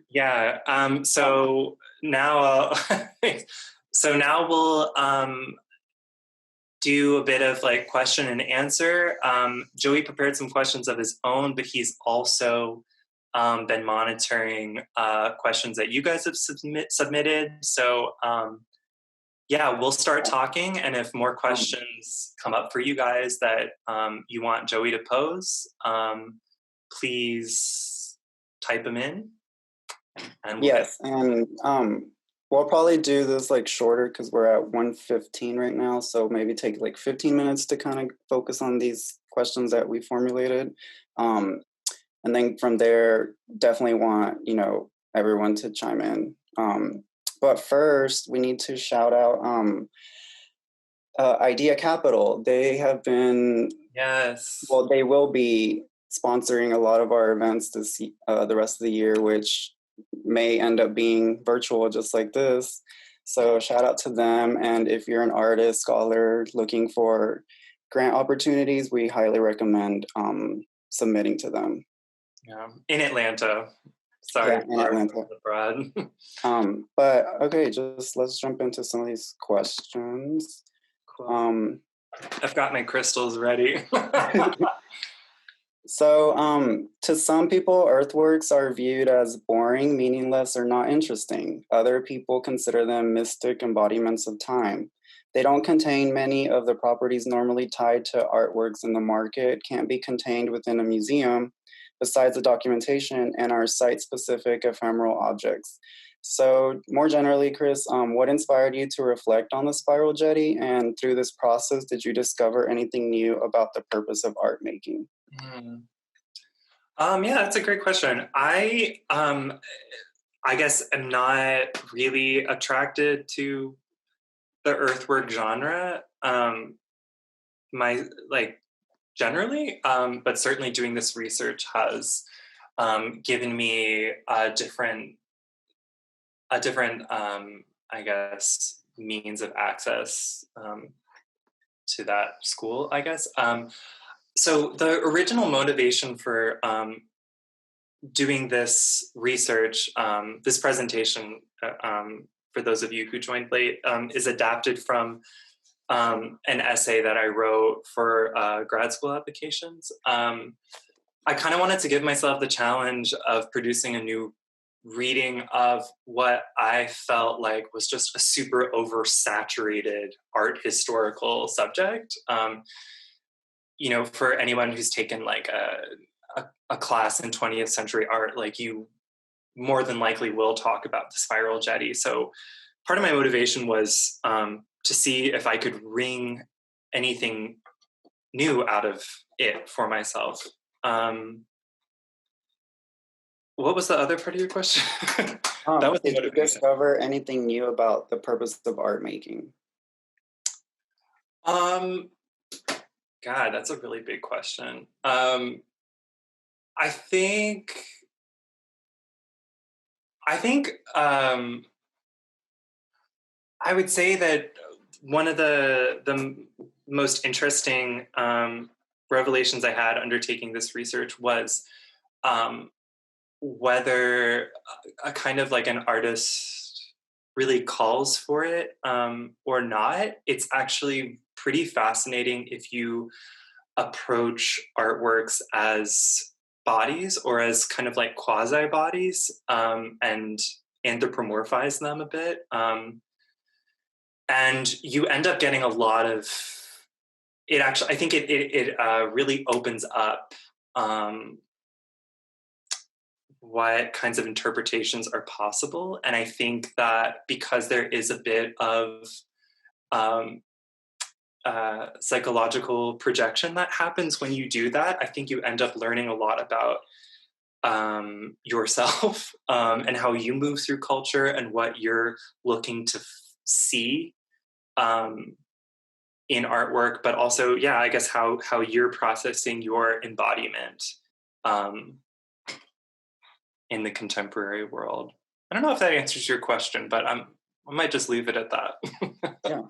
Yeah, so now we'll do a bit of like question and answer. Joey prepared some questions of his own, but he's also been monitoring questions that you guys have submitted. So yeah, we'll start talking, and if more questions come up for you guys that you want Joey to pose, please type them in. And yes, and we'll probably do this like shorter because we're at 1:15 right now, so maybe take like 15 minutes to kind of focus on these questions that we formulated. And then from there, definitely want, everyone to chime in. But first, we need to shout out Idea Capital. They have been, Yes. well, they will be sponsoring a lot of our events the rest of the year, which may end up being virtual just like this. So shout out to them. And if you're an artist, scholar looking for grant opportunities, we highly recommend submitting to them. Yeah, in Atlanta. Sorry, yeah, in Atlanta. Abroad. But okay, just let's jump into some of these questions. Cool. I've got my crystals ready. So, to some people, earthworks are viewed as boring, meaningless, or not interesting. Other people consider them mystic embodiments of time. They don't contain many of the properties normally tied to artworks in the market, can't be contained within a museum, besides the documentation, and are site-specific ephemeral objects. So, more generally, Chris, what inspired you to reflect on the Spiral Jetty? And through this process, did you discover anything new about the purpose of art making? Yeah, that's a great question. I guess am not really attracted to the earthwork genre. Generally, but certainly doing this research has given me a different I guess means of access to that school, I guess. So the original motivation for doing this research, this presentation, for those of you who joined late, is adapted from an essay that I wrote for grad school applications. I kind of wanted to give myself the challenge of producing a new reading of what I felt like was just a super oversaturated art historical subject. For anyone who's taken like a class in 20th century art, like you more than likely will talk about the Spiral Jetty. So part of my motivation was to see if I could wring anything new out of it for myself. What was the other part of your question? That was did you discover anything new about the purpose of art making? God, that's a really big question. I think I would say that one of the most interesting revelations I had undertaking this research was whether a kind of like an artist really calls for it or not. It's actually pretty fascinating if you approach artworks as bodies or as kind of like quasi bodies and anthropomorphize them a bit. And you end up getting a lot of it. Actually, I think it really opens up what kinds of interpretations are possible. And I think that because there is a bit of psychological projection that happens when you do that, I think you end up learning a lot about yourself and how you move through culture and what you're looking to see in artwork, but also, yeah, I guess how you're processing your embodiment in the contemporary world. I don't know if that answers your question, but I might just leave it at that. Yeah.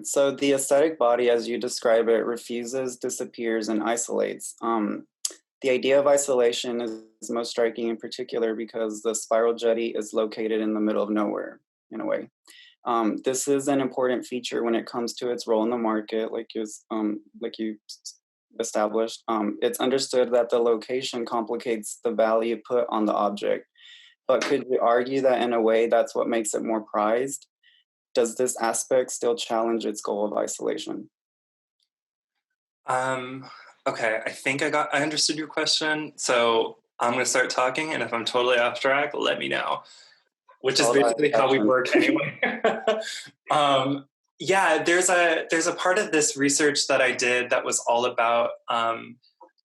So the aesthetic body, as you describe it, refuses, disappears, and isolates. The idea of isolation is most striking in particular because the Spiral Jetty is located in the middle of nowhere, in a way. This is an important feature when it comes to its role in the market, like you established. It's understood that the location complicates the value put on the object, but could you argue that in a way that's what makes it more prized? Does this aspect still challenge its goal of isolation? Okay, I think I understood your question. So I'm going to start talking, and if I'm totally off track, let me know. Which is basically how we work anyway. Yeah, there's a part of this research that I did that was all about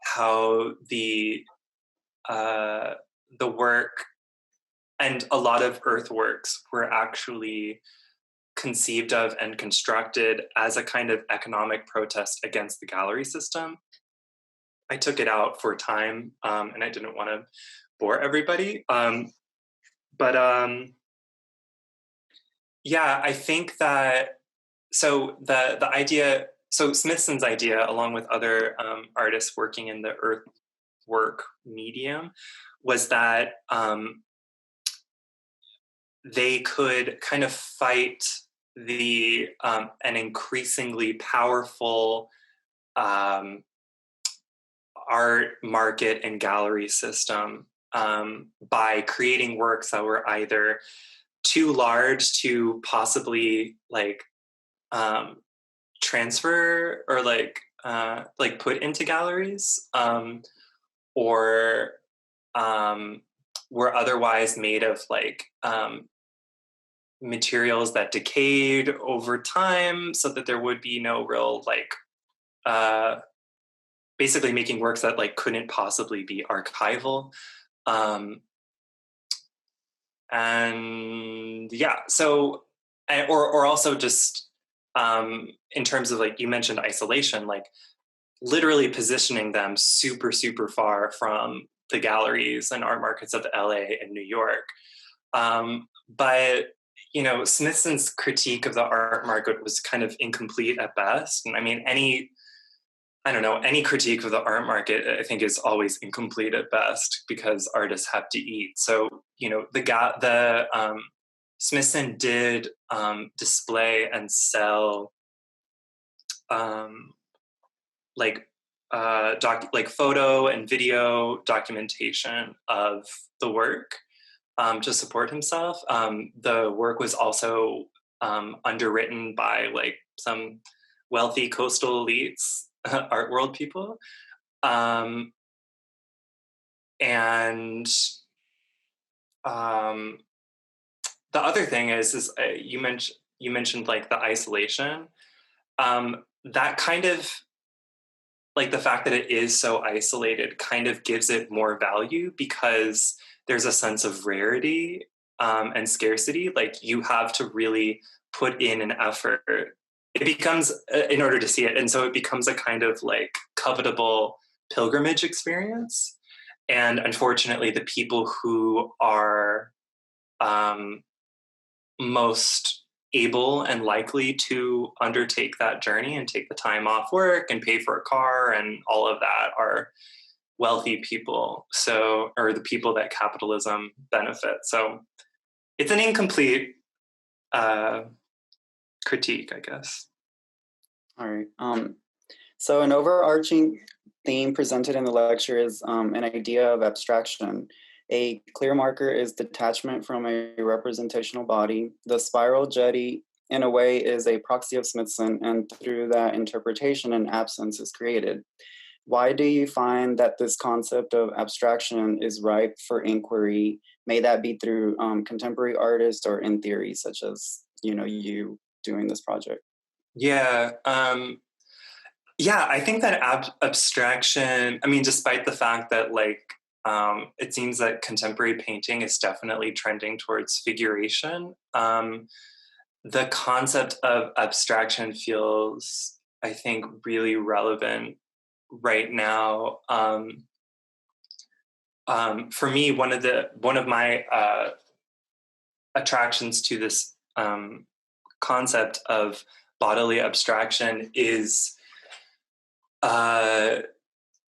how the work and a lot of earthworks were actually conceived of and constructed as a kind of economic protest against the gallery system. I took it out for time, and I didn't want to bore everybody. Yeah, I think that, so the idea, so Smithson's idea, along with other artists working in the earthwork medium, was that they could kind of fight an increasingly powerful art market and gallery system by creating works that were either too large to possibly like transfer or like put into galleries, or were otherwise made of like materials that decayed over time, so that there would be no real like basically making works that like couldn't possibly be archival. And yeah, so or also just in terms of like you mentioned isolation, like literally positioning them super far from the galleries and art markets of LA and New York. But you know, Smithson's critique of the art market was kind of incomplete at best. And I mean, any critique of the art market, I think, is always incomplete at best because artists have to eat. So, you know, Smithson did display and sell like photo and video documentation of the work to support himself. The work was also underwritten by like some wealthy coastal elites, art world people. And the other thing is you mentioned like the isolation. That kind of like the fact that it is so isolated kind of gives it more value because there's a sense of rarity and scarcity. Like you have to really put in an effort. It becomes in order to see it. And so it becomes a kind of like covetable pilgrimage experience. And unfortunately, the people who are most able and likely to undertake that journey and take the time off work and pay for a car and all of that are wealthy people, so, or the people that capitalism benefits. So it's an incomplete critique, I guess. All right. So an overarching theme presented in the lecture is an idea of abstraction. A clear marker is detachment from a representational body. The spiral jetty, in a way, is a proxy of Smithson, and through that interpretation, an absence is created. Why do you find that this concept of abstraction is ripe for inquiry? May that be through contemporary artists or in theory, such as, you know, you doing this project? Yeah. I think that abstraction, I mean, despite the fact that like, it seems that contemporary painting is definitely trending towards figuration. The concept of abstraction feels, I think, really relevant right now. For me, one of my attractions to this concept of bodily abstraction is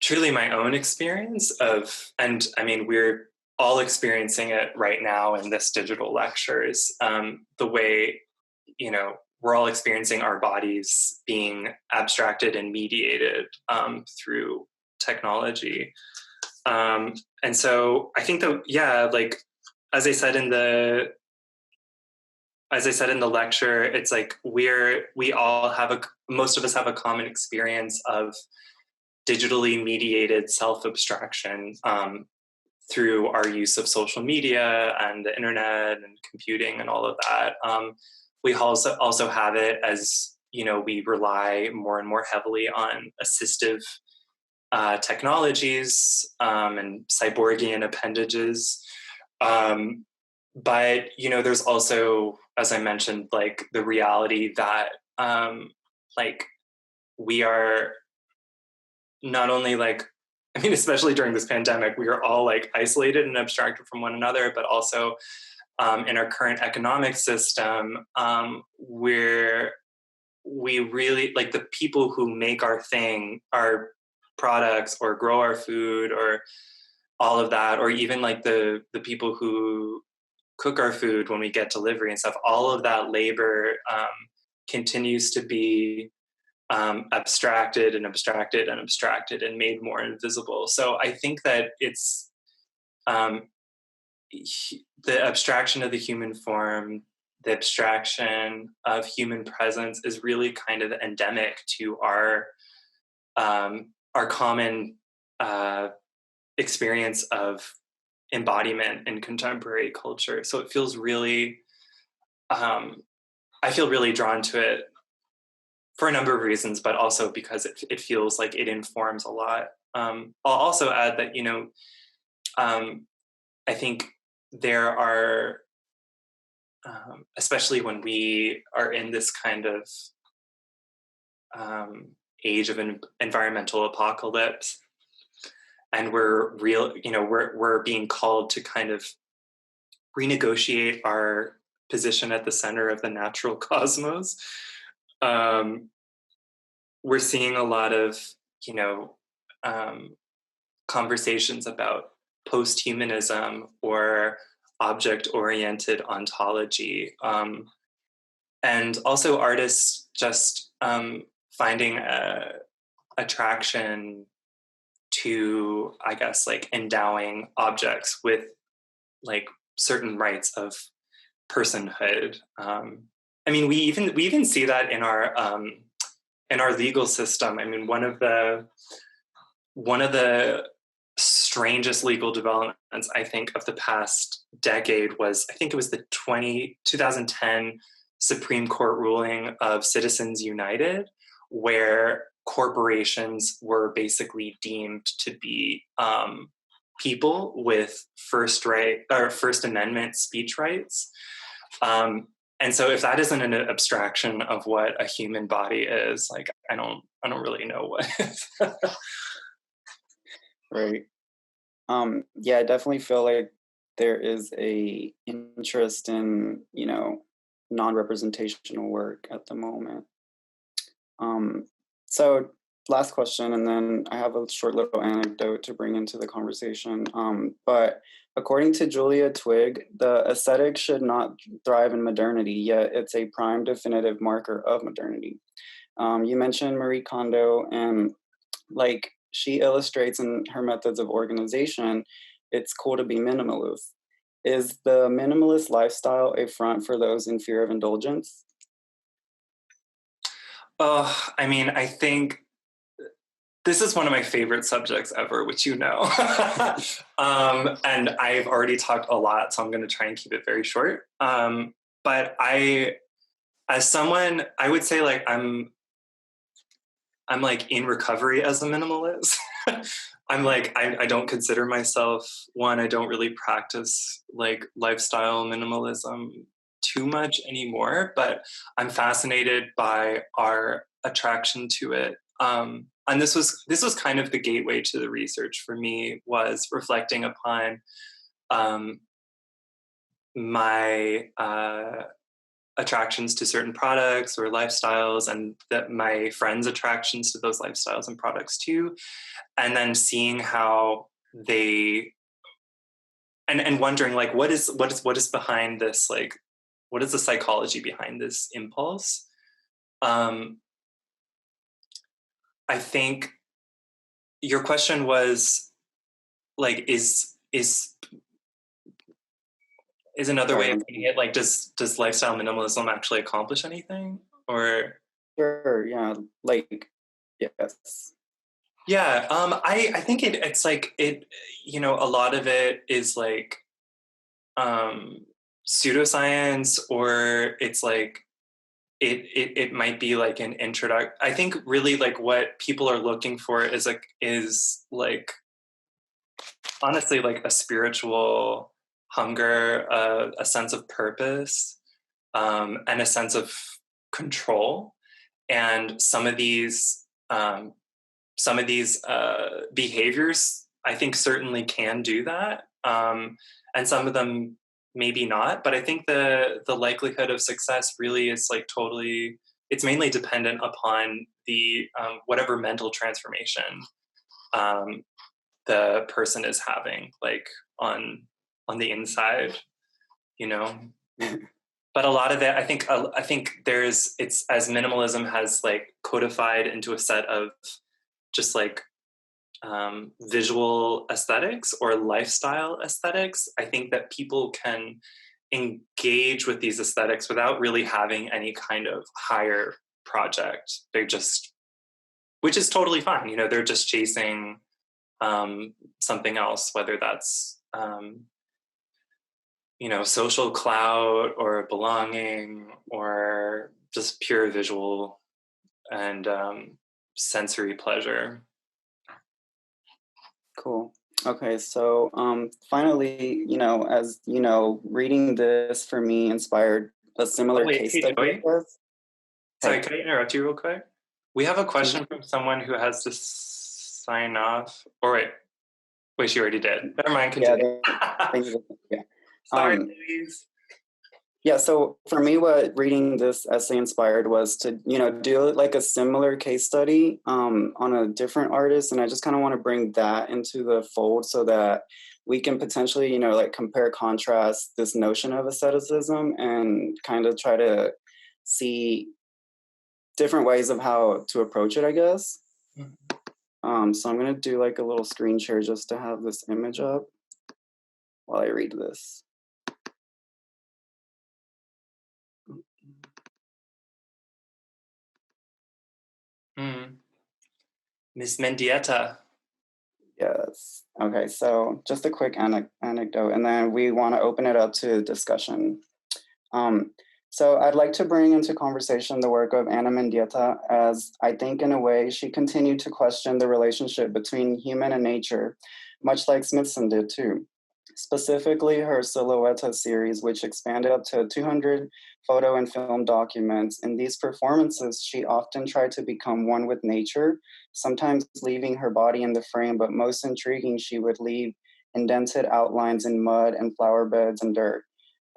truly my own experience of, and I mean, we're all experiencing it right now in this digital lectures, the way, you know, we're all experiencing our bodies being abstracted and mediated through technology. And so I think that, yeah, like, as I said in the lecture, it's like most of us have a common experience of digitally mediated self-abstraction through our use of social media and the internet and computing and all of that. We also have it as, you know, we rely more and more heavily on assistive technologies and cyborgian appendages. but there's also, as I mentioned, like the reality that like we are not only like, I mean, especially during this pandemic, we are all like isolated and abstracted from one another, but also in our current economic system, where we really, like, the people who make our thing, our products, or grow our food, or all of that, or even like the people who cook our food when we get delivery and stuff, all of that labor continues to be abstracted and abstracted and abstracted and made more invisible. So I think that it's the abstraction of the human form, the abstraction of human presence is really kind of endemic to our common experience of embodiment in contemporary culture. So it feels really, I feel really drawn to it for a number of reasons, but also because it feels like it informs a lot. I'll also add that, I think there are, especially when we are in this kind of age of an environmental apocalypse, and we're being called to kind of renegotiate our position at the center of the natural cosmos. We're seeing a lot of, conversations about post-humanism or object-oriented ontology. And also artists just finding attraction to, I guess, like endowing objects with like certain rights of personhood. I mean, we even see that in our legal system. I mean, one of the strangest legal developments, I think, of the past decade was, I think it was the 2010 Supreme Court ruling of Citizens United, where corporations were basically deemed to be people with First Amendment speech rights. And so if that isn't an abstraction of what a human body is, like, I don't really know what is. Right. Yeah, I definitely feel like there is a interest in, non-representational work at the moment. So last question, and then I have a short little anecdote to bring into the conversation. But according to Julia Twigg, the aesthetic should not thrive in modernity, yet it's a prime definitive marker of modernity. You mentioned Marie Kondo, and like she illustrates in her methods of organization, it's cool to be minimalist. Is the minimalist lifestyle a front for those in fear of indulgence? I mean, I think this is one of my favorite subjects ever, which and I've already talked a lot, so I'm going to try and keep it very short. But as someone, I would say, like, I'm like in recovery as a minimalist. I'm like, I don't consider myself one. I don't really practice like lifestyle minimalism too much anymore, but I'm fascinated by our attraction to it. And this was kind of the gateway to the research for me, was reflecting upon my attractions to certain products or lifestyles, and that my friends' attractions to those lifestyles and products too, and then seeing how they and wondering, like, what is behind this, like, what is the psychology behind this impulse. I think your question was like, is another way of putting it, like, does lifestyle minimalism actually accomplish anything? Or Sure, yeah, like, yes. Yeah, I think it's like it, a lot of it is like pseudoscience, or it's like it might be like an introduction. I think really like what people are looking for is like honestly like a spiritual hunger, a sense of purpose, and a sense of control. And some of these behaviors, I think, certainly can do that, and some of them maybe not. But I think the likelihood of success really is like totally. It's mainly dependent upon the whatever mental transformation the person is having, like on the inside, you know. But a lot of it, I think there's, it's as minimalism has like codified into a set of just like visual aesthetics or lifestyle aesthetics. I think that people can engage with these aesthetics without really having any kind of higher project. They just, which is totally fine. You know, they're just chasing something else, whether that's you know, social clout or belonging or just pure visual and sensory pleasure. Cool. Okay, so finally, you know, as you know, reading this for me inspired a similar case study. Joey? Sorry, can I interrupt you real quick? We have a question from someone who has to sign off. Or wait, she already did. Never mind, continue. Yeah. Sorry, ladies. Yeah, so for me, what reading this essay inspired was to, you know, do like a similar case study on a different artist. And I just kind of want to bring that into the fold so that we can potentially, you know, like compare, contrast this notion of asceticism and kind of try to see different ways of how to approach it, I guess. So I'm going to do like a little screen share just to have this image up while I read this. Miss Mendieta. Yes. Okay, so just a quick anecdote, and then we want to open it up to discussion. So I'd like to bring into conversation the work of Ana Mendieta, as I think in a way she continued to question the relationship between human and nature, much like Smithson did too. Specifically her Silhouetta series, which expanded up to 200 photo and film documents. In these performances, she often tried to become one with nature, sometimes leaving her body in the frame, but most intriguing, she would leave indented outlines in mud and flower beds and dirt.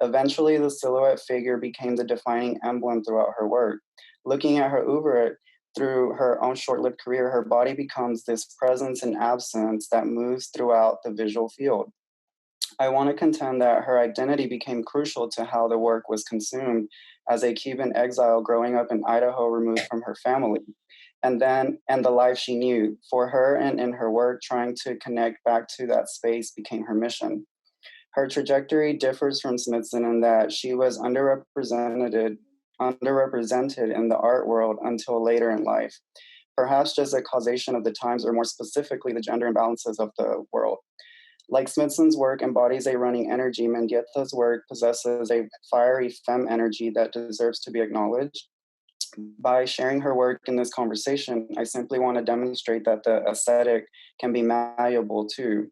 Eventually, the silhouette figure became the defining emblem throughout her work. Looking at her oeuvre through her own short-lived career, her body becomes this presence and absence that moves throughout the visual field. I want to contend that her identity became crucial to how the work was consumed as a Cuban exile growing up in Idaho, removed from her family, and the life she knew. For her and in her work, trying to connect back to that space became her mission. Her trajectory differs from Smithson in that she was underrepresented in the art world until later in life, perhaps just a causation of the times, or more specifically, the gender imbalances of the world. Like Smithson's work embodies a running energy, Mendieta's work possesses a fiery femme energy that deserves to be acknowledged. By sharing her work in this conversation, I simply want to demonstrate that the aesthetic can be malleable too.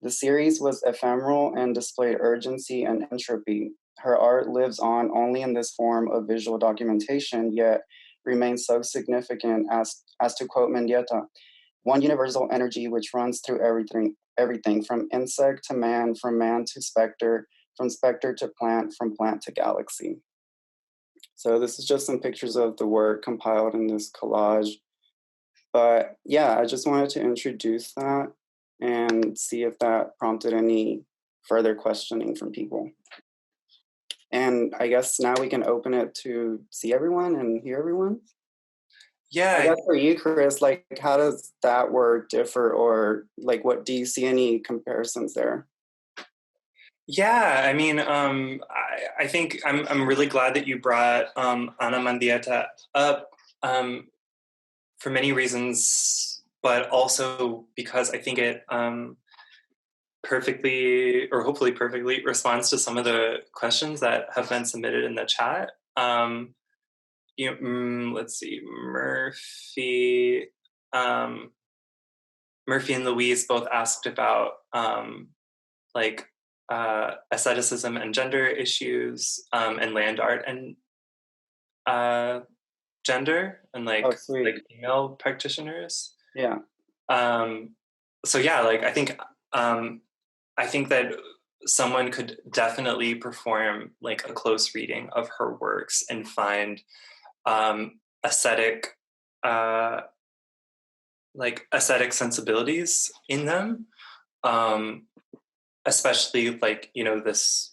The series was ephemeral and displayed urgency and entropy. Her art lives on only in this form of visual documentation, yet remains so significant as to quote Mendieta, one universal energy which runs through everything from insect to man, from man to specter, from specter to plant, from plant to galaxy. So this is just some pictures of the work compiled in this collage. But yeah, I just wanted to introduce that and see if that prompted any further questioning from people. And I guess now we can open it to see everyone and hear everyone. Yeah. I guess for you, Chris, like how does that work differ, or like what do you see any comparisons there? Yeah, I mean, I think I'm really glad that you brought Ana Mendieta up for many reasons, but also because I think it perfectly, or hopefully perfectly, responds to some of the questions that have been submitted in the chat. Let's see, Murphy and Louise both asked about like asceticism and gender issues, and land art and gender, and like female practitioners. Yeah. So yeah, like I think that someone could definitely perform like a close reading of her works and find ascetic sensibilities in them, especially like, you know, this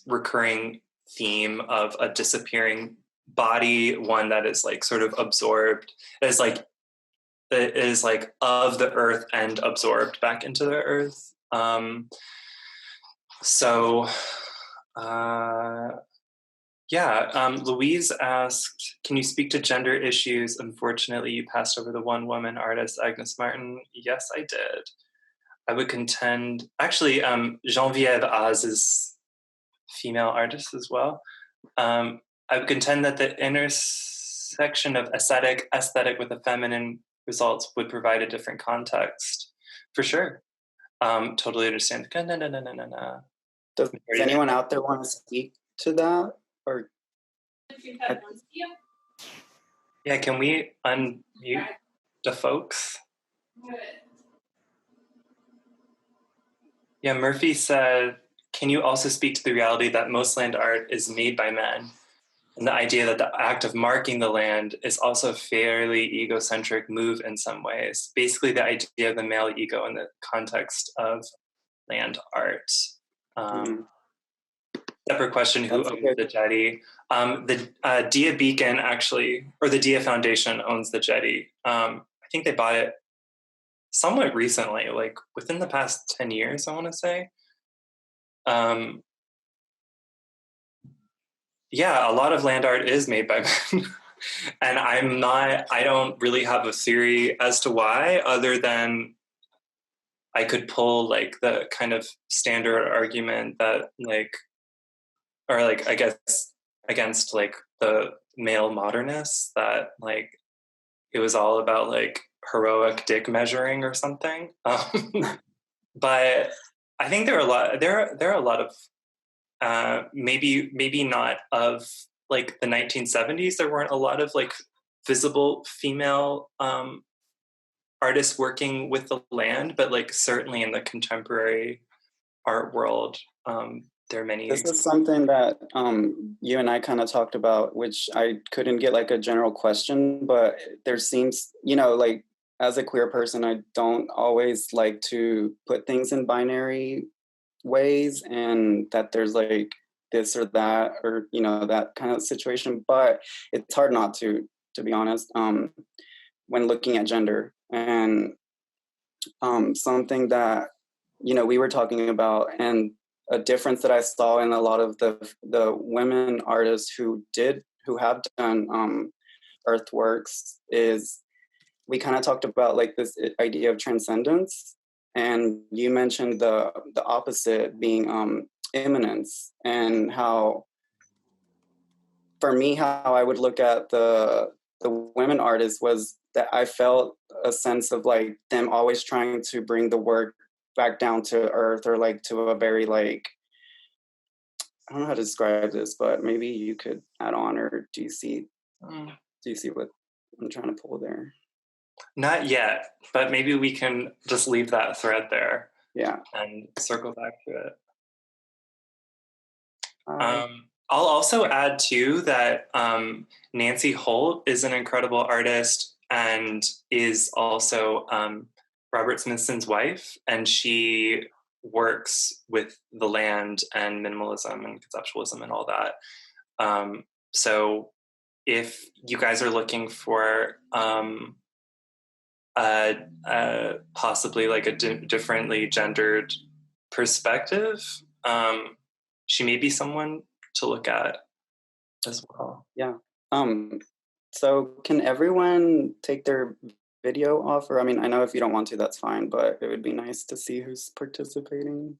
recurring theme of a disappearing body, one that is like sort of absorbed, is like of the earth and absorbed back into the earth. Louise asked, can you speak to gender issues? Unfortunately, you passed over the one woman artist, Agnes Martin. Yes, I did. I would contend, actually, Geneviève Az is female artist as well. I would contend that the intersection of aesthetic with the feminine results would provide a different context, for sure. Totally understand. Does anyone out there want to speak to that? Or yeah, can we unmute the folks? Yeah, Murphy said, can you also speak to the reality that most land art is made by men? And the idea that the act of marking the land is also a fairly egocentric move in some ways. Basically, the idea of the male ego in the context of land art. Separate question, who owns the jetty? The Dia Beacon, actually, or the Dia Foundation owns the jetty. I think they bought it somewhat recently, like within the past 10 years, I want to say. Yeah, a lot of land art is made by men. And I don't really have a theory as to why, other than I could pull like the kind of standard argument that like, or like, I guess against like the male modernists, that like it was all about like heroic dick measuring or something. But I think there are a lot of maybe not of like the 1970s. There weren't a lot of like visible female artists working with the land, but like certainly in the contemporary art world, there are many. This is something that you and I kind of talked about, which I couldn't get like a general question, but there seems, you know, like as a queer person, I don't always like to put things in binary ways, and that there's like this or that, or, you know, that kind of situation. But it's hard not to be honest, when looking at gender. And something that, you know, we were talking about, and a difference that I saw in a lot of the women artists who have done earthworks, is we kind of talked about like this idea of transcendence, and you mentioned the opposite being immanence, and how for me how I would look at the women artists was that I felt a sense of like them always trying to bring the work back down to earth, or like to a very like, I don't know how to describe this, but maybe you could add on, or do you see what I'm trying to pull there? Not yet, but maybe we can just leave that thread there. Yeah. And circle back to it. I'll also add too that Nancy Holt is an incredible artist and is also Robert Smithson's wife, and she works with the land and minimalism and conceptualism and all that. So if you guys are looking for possibly like a differently gendered perspective, she may be someone to look at as well. Yeah. So can everyone take their video off? Or I mean, I know if you don't want to, that's fine, but it would be nice to see who's participating.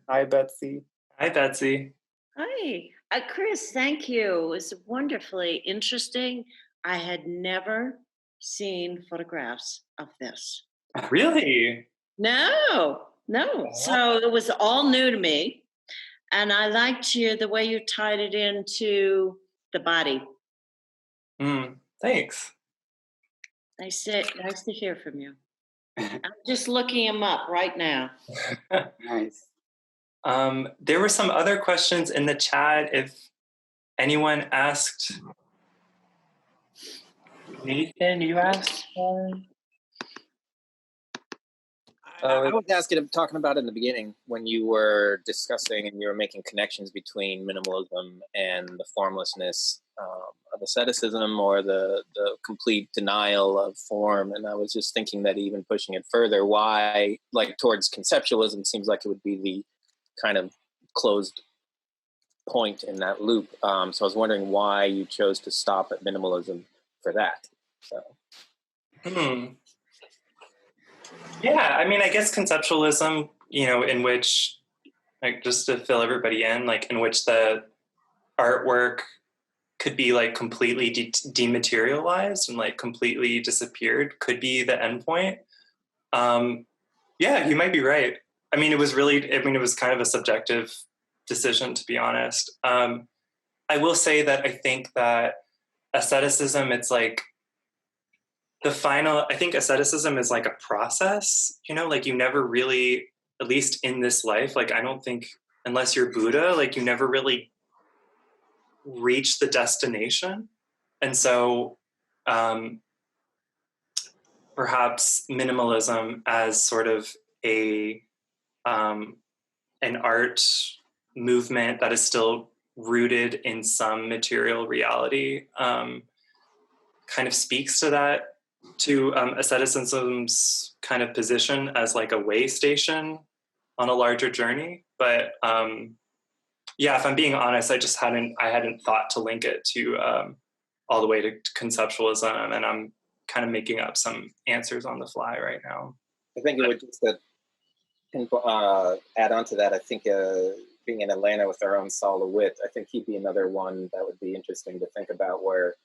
Hi, Betsy. Hi, Betsy. Hi. Chris, thank you. It was wonderfully interesting. I had never seen photographs of this. Really? No. No, so it was all new to me. And I liked the way you tied it into the body. Thanks. Nice to hear from you. I'm just looking him up right now. Nice. There were some other questions in the chat. If anyone asked, Nathan, you asked? I was talking about it in the beginning when you were discussing and you were making connections between minimalism and the formlessness of asceticism, or the complete denial of form. And I was just thinking that even pushing it further, why, like towards conceptualism, seems like it would be the kind of closed point in that loop. So I was wondering why you chose to stop at minimalism for that. So. Yeah, I mean, I guess conceptualism, in which, like, just to fill everybody in, like, in which the artwork could be like completely dematerialized and like completely disappeared, could be the endpoint. Yeah, you might be right. I mean, it was kind of a subjective decision, to be honest. I will say that I think that asceticism, it's like I think asceticism is like a process, like you never really, at least in this life, like I don't think, unless you're Buddha, like you never really reach the destination. And so perhaps minimalism as sort of an art movement that is still rooted in some material reality kind of speaks to that, to asceticism's kind of position as like a way station on a larger journey. But yeah, if I'm being honest, I hadn't thought to link it to all the way to conceptualism, and I'm kind of making up some answers on the fly right now. I think it would just add on to that. I think being in Atlanta with our own Saul LeWitt, I think he'd be another one that would be interesting to think about, or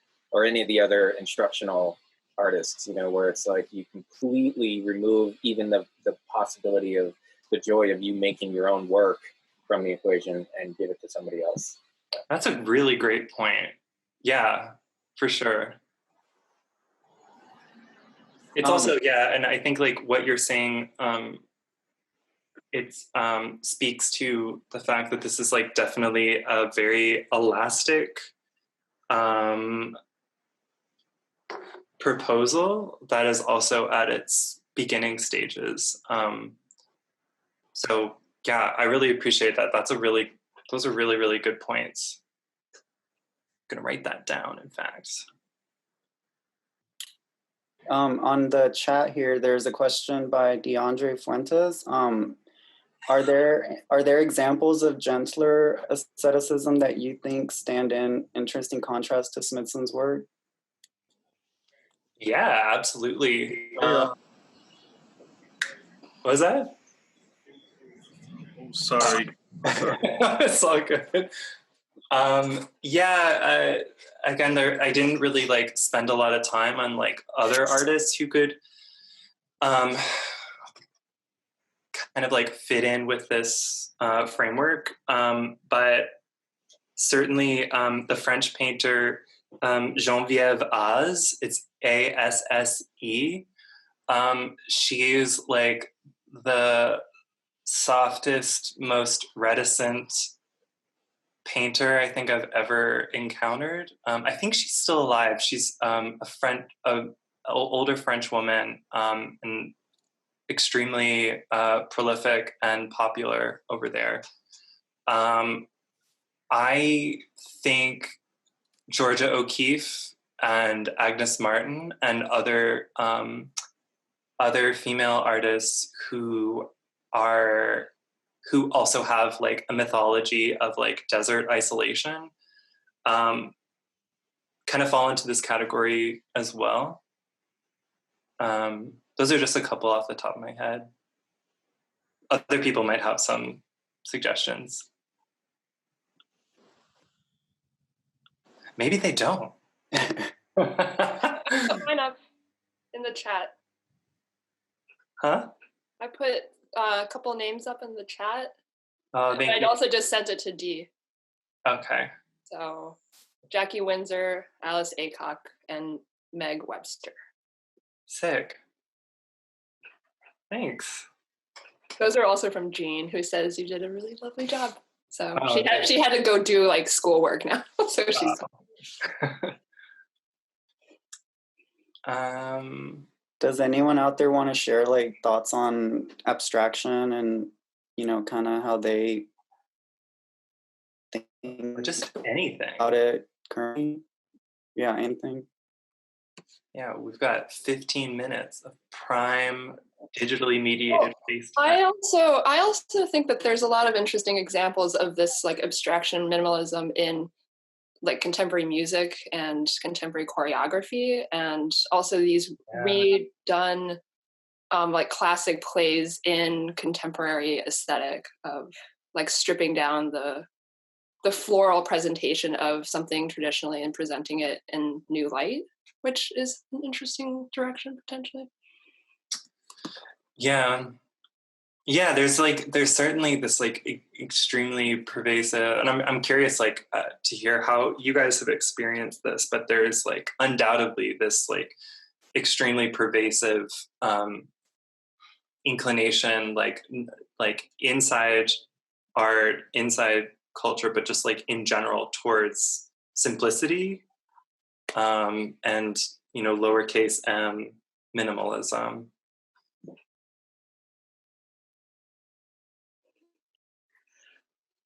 any of the other instructional artists, where it's like you completely remove even the possibility of the joy of you making your own work from the equation and give it to somebody else. That's a really great point. Yeah, for sure. It's also, and I think like what you're saying, it speaks to the fact that this is like definitely a very elastic proposal that is also at its beginning stages. So yeah, I really appreciate that. Those are really, really good points. I'm gonna write that down, in fact. On the chat here, there's a question by DeAndre Fuentes. Are there examples of gentler asceticism that you think stand in interesting contrast to Smithson's work? Yeah, absolutely. What was that? Sorry. It's all good. Again, I didn't really like spend a lot of time on like other artists who could kind of like fit in with this framework. But certainly the French painter Geneviève Asse, it's A-S-S-E. She's like the softest, most reticent painter I think I've ever encountered. I think she's still alive. She's an older French woman, and extremely prolific and popular over there. I think Georgia O'Keeffe and Agnes Martin and other female artists who also have like a mythology of like desert isolation kind of fall into this category as well. Those are just a couple off the top of my head. Other people might have some suggestions. Maybe they don't. I put mine up in the chat. Huh? I put a couple names up in the chat. Oh, thank I'd you. also just sent it to D. Okay. So Jackie Windsor, Alice Aycock, and Meg Webster. Sick. Thanks. Those are also from Jean, who says you did a really lovely job. So Oh, she had to go do like schoolwork now. So she's Does anyone out there want to share like thoughts on abstraction and, you know, kind of how they think or just anything about it currently? Yeah, anything. Yeah, we've got 15 minutes of prime digitally mediated face time. I also think that there's a lot of interesting examples of this like abstraction minimalism in like contemporary music and contemporary choreography, and also these redone like classic plays in contemporary aesthetic of like stripping down the floral presentation of something traditionally and presenting it in new light, which is an interesting direction potentially. Yeah, there's certainly this like extremely pervasive, and I'm curious like to hear how you guys have experienced this, but there's like undoubtedly this like extremely pervasive inclination like inside art, inside culture, but just like in general towards simplicity and, you know, lowercase m minimalism.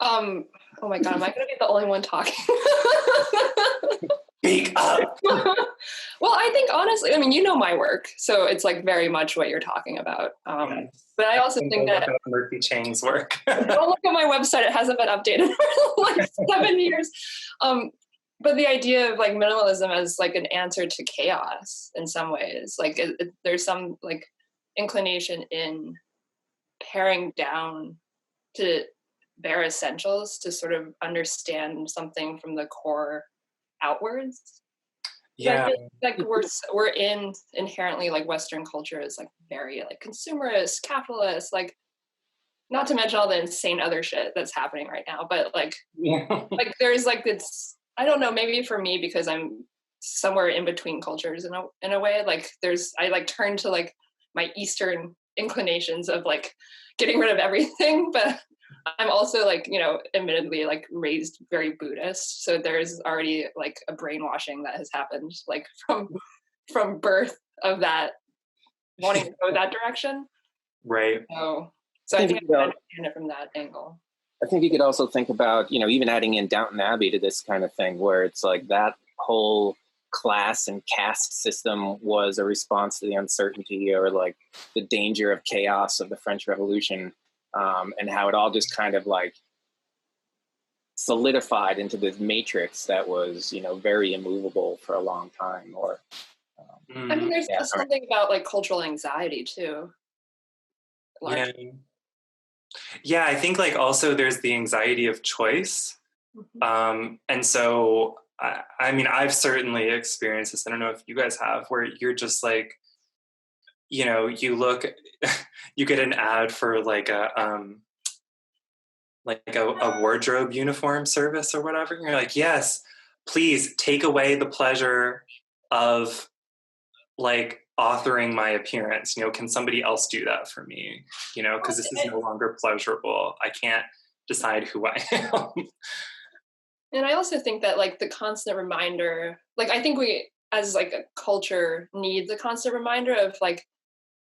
Oh my God, am I going to be the only one talking? Speak up. Well, I think honestly, I mean, you know my work, so it's like very much what you're talking about. But I also think that Murphy Chang's work. don't look at my website; it hasn't been updated for like 7 years. But the idea of like minimalism as like an answer to chaos in some ways, like there's some like inclination in paring down to bare essentials to sort of understand something from the core outwards. Yeah, like we're in inherently like Western culture is like very like consumerist, capitalist, like not to mention all the insane other shit that's happening right now. But like, like there's like this. I don't know. Maybe for me because I'm somewhere in between cultures in a way. Like I like turn to like my Eastern inclinations of like getting rid of everything, but I'm also like, you know, admittedly like raised very Buddhist. So there's already like a brainwashing that has happened like from birth of that wanting to go that direction. Right. So I think I understand it from that angle. I think you could also think about, you know, even adding in Downton Abbey to this kind of thing where it's like that whole class and caste system was a response to the uncertainty or like the danger of chaos of the French Revolution. And how it all just kind of like solidified into this matrix that was, you know, very immovable for a long time. Or I mean, there's something about like cultural anxiety too. Yeah, I think like also there's the anxiety of choice. And so, I mean, I've certainly experienced this. I don't know if you guys have, where you're just like, you know, you get an ad for like a wardrobe uniform service or whatever. And you're like, yes, please take away the pleasure of like authoring my appearance. You know, can somebody else do that for me? You know, because this is no longer pleasurable. I can't decide who I am. And I also think that like the constant reminder, like I think we as like a culture need the constant reminder of like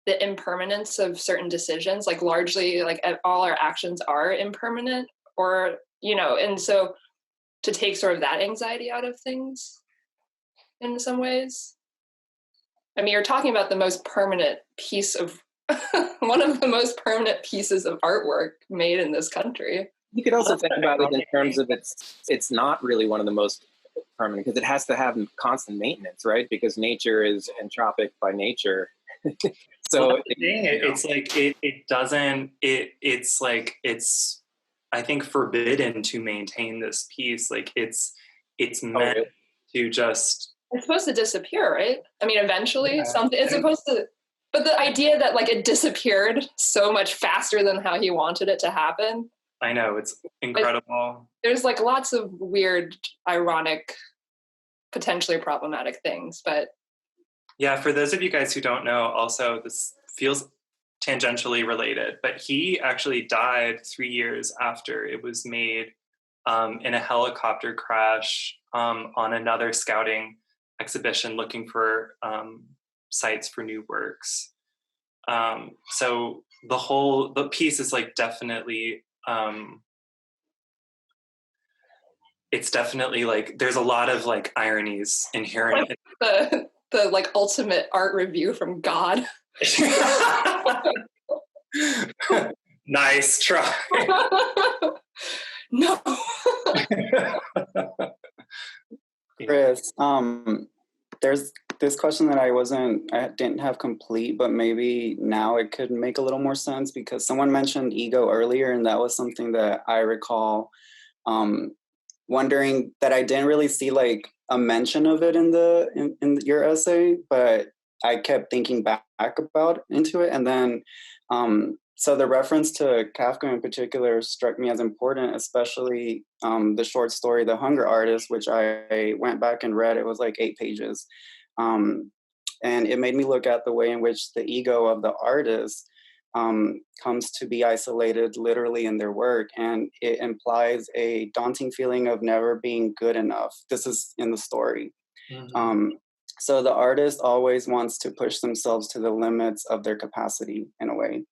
the impermanence of certain decisions, like largely like all our actions are impermanent or, you know, and so to take sort of that anxiety out of things in some ways. I mean, you're talking about the most permanent piece of, one of the most permanent pieces of artwork made in this country. You could also think about it in terms of it's not really one of the most permanent because it has to have constant maintenance, right? Because nature is entropic by nature. So it's like it doesn't it's like it's I think forbidden to maintain this piece. Like it's meant to just it's supposed to disappear, right? I mean, eventually something it's supposed to, But the idea that like it disappeared so much faster than how he wanted it to happen. I know, it's incredible. There's like lots of weird, ironic, potentially problematic things, but. Yeah, for those of you guys who don't know, also this feels tangentially related, but he actually died 3 years after it was made in a helicopter crash on another scouting exhibition looking for sites for new works. So the piece is like definitely, it's definitely like, there's a lot of like ironies inherent. Like the like ultimate art review from God. Nice try. No. Chris, there's this question that I didn't have complete, but maybe now it could make a little more sense, because someone mentioned ego earlier, and that was something that I recall wondering that I didn't really see like a mention of it in your essay, but I kept thinking back into it, and then so the reference to Kafka in particular struck me as important, especially the short story "The Hunger Artist," which I went back and read. It was like 8 pages, and it made me look at the way in which the ego of the artist comes to be isolated literally in their work, and it implies a daunting feeling of never being good enough. This is in the story. Mm-hmm. So the artist always wants to push themselves to the limits of their capacity in a way.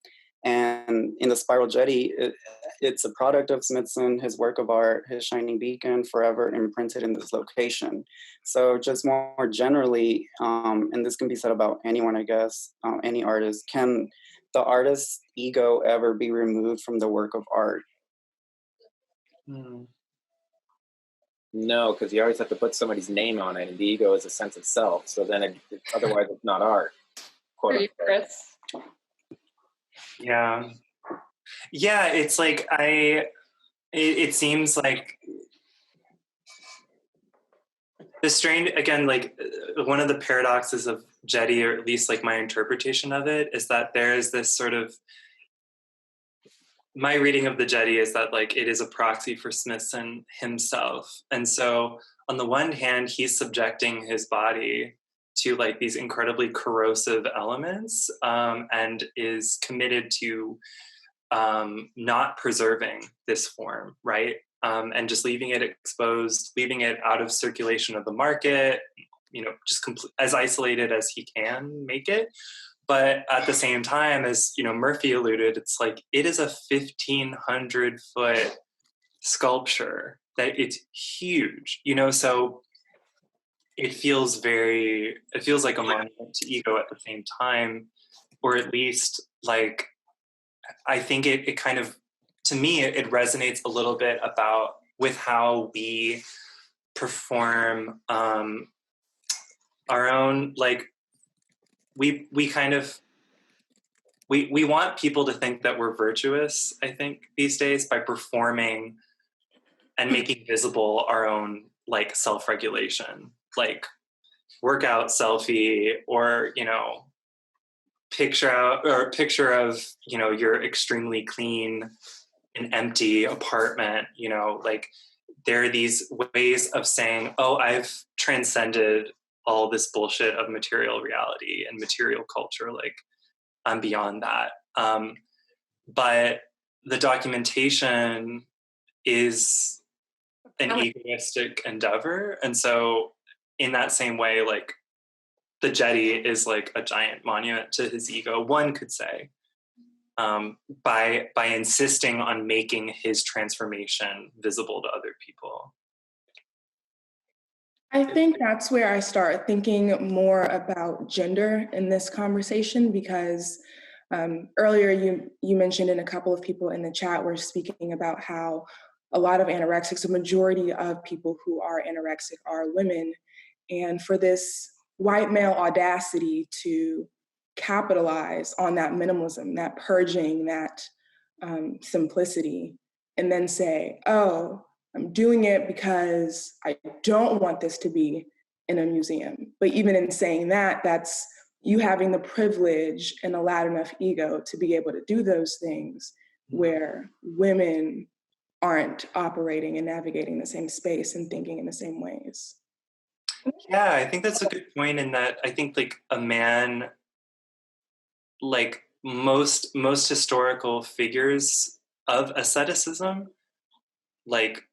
And in the Spiral Jetty, it's a product of Smithson, his work of art, his shining beacon, forever imprinted in this location. So just more generally, and this can be said about anyone, I guess, any artist, can the artist's ego ever be removed from the work of art? No, because you always have to put somebody's name on it, and the ego is a sense of self. So then otherwise it's not art. Are you, Chris? Yeah, it's like it seems like the strain, again, like one of the paradoxes of Jetty, or at least like my interpretation of it, is that there is this sort of, my reading of the Jetty is that like it is a proxy for Smithson himself. And so on the one hand, he's subjecting his body to like these incredibly corrosive elements, and is committed to not preserving this form, right? And just leaving it exposed, leaving it out of circulation of the market, just as isolated as he can make it. But at the same time, as Murphy alluded, it's like it is a 1,500-foot sculpture that it's huge, so it feels like a monument to ego at the same time, or at least like, I think it kind of, to me, it resonates a little bit with how we perform our own, like, we want people to think that we're virtuous, I think, these days, by performing and making visible our own like self-regulation, like workout selfie, or picture of your extremely clean and empty apartment. Like there are these ways of saying, oh, I've transcended all this bullshit of material reality and material culture, like I'm beyond that. But the documentation is an egoistic endeavor, and so in that same way, like the Jetty is like a giant monument to his ego, one could say, by insisting on making his transformation visible to other people. I think that's where I start thinking more about gender in this conversation, because earlier you mentioned, and a couple of people in the chat were speaking about how a lot of anorexics, a majority of people who are anorexic are women. And for this white male audacity to capitalize on that minimalism, that purging, that simplicity, and then say, oh, I'm doing it because I don't want this to be in a museum. But even in saying that, that's you having the privilege and a loud enough ego to be able to do those things where women aren't operating and navigating the same space and thinking in the same ways. Yeah, I think that's a good point in that I think like a man, like most historical figures of asceticism, like,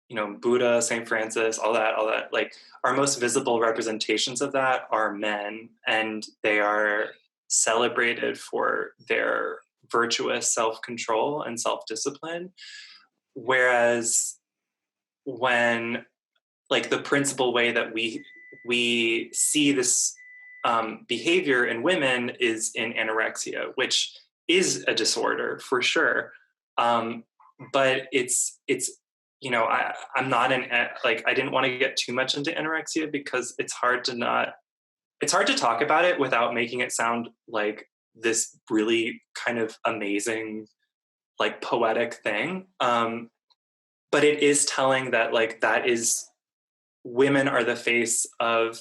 you know, Buddha, St. Francis, all that, like our most visible representations of that are men, and they are celebrated for their virtuous self-control and self-discipline. Whereas when like the principal way that we see this behavior in women is in anorexia, which is a disorder for sure. But it's you know, I'm not like I didn't want to get too much into anorexia because it's hard to talk about it without making it sound like this really kind of amazing, like poetic thing. But it is telling that like that is women are the face of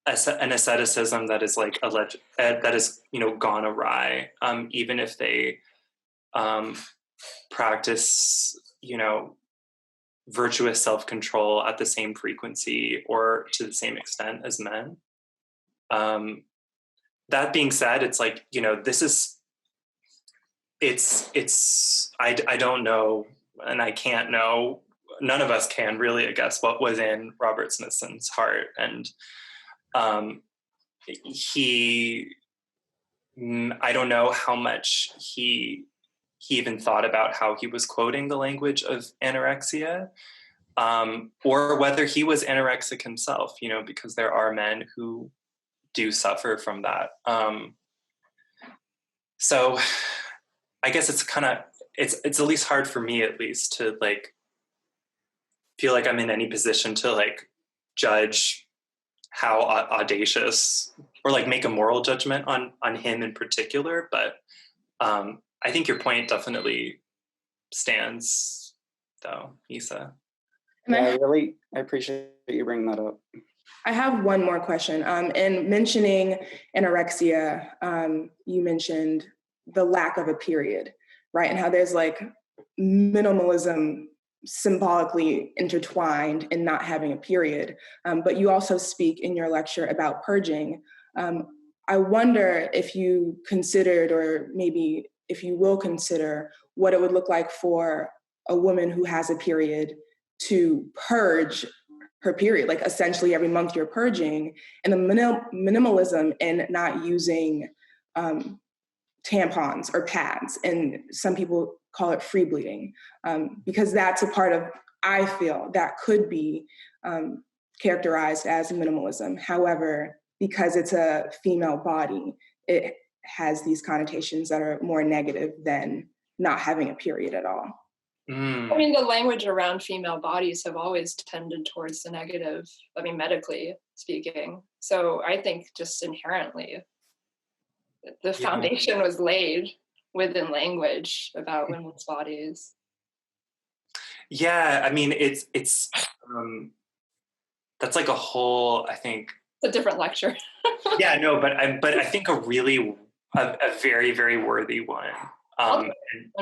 an asceticism that is like that is, you know, gone awry, even if they practice, you know, virtuous self-control at the same frequency or to the same extent as men. That being said, it's like, you know, this is I don't know, and I can't know, none of us can really, I guess, what was in Robert Smithson's heart. And I don't know how much he even thought about how he was quoting the language of anorexia, or whether he was anorexic himself, you know, because there are men who do suffer from that. So I guess it's kind of, it's at least hard for me at least to like feel like I'm in any position to like judge how audacious or like make a moral judgment on him in particular. But I think your point definitely stands though, Isa. Yeah, I appreciate you bringing that up. I have one more question. In mentioning anorexia, you mentioned the lack of a period, right? And how there's like minimalism symbolically intertwined in not having a period. But you also speak in your lecture about purging. I wonder if you considered, or maybe if you will consider, what it would look like for a woman who has a period to purge her period, like essentially every month you're purging, and the minimalism in not using tampons or pads, and some people call it free bleeding, because that's a part of, I feel, that could be characterized as minimalism. However, because it's a female body, it has these connotations that are more negative than not having a period at all. I mean, the language around female bodies have always tended towards the negative, I mean, medically speaking. So I think just inherently, the foundation was laid within language about women's bodies. Yeah, I mean, it's that's like a whole, I think. It's a different lecture. Yeah, no, but I think a very, very worthy one. I'm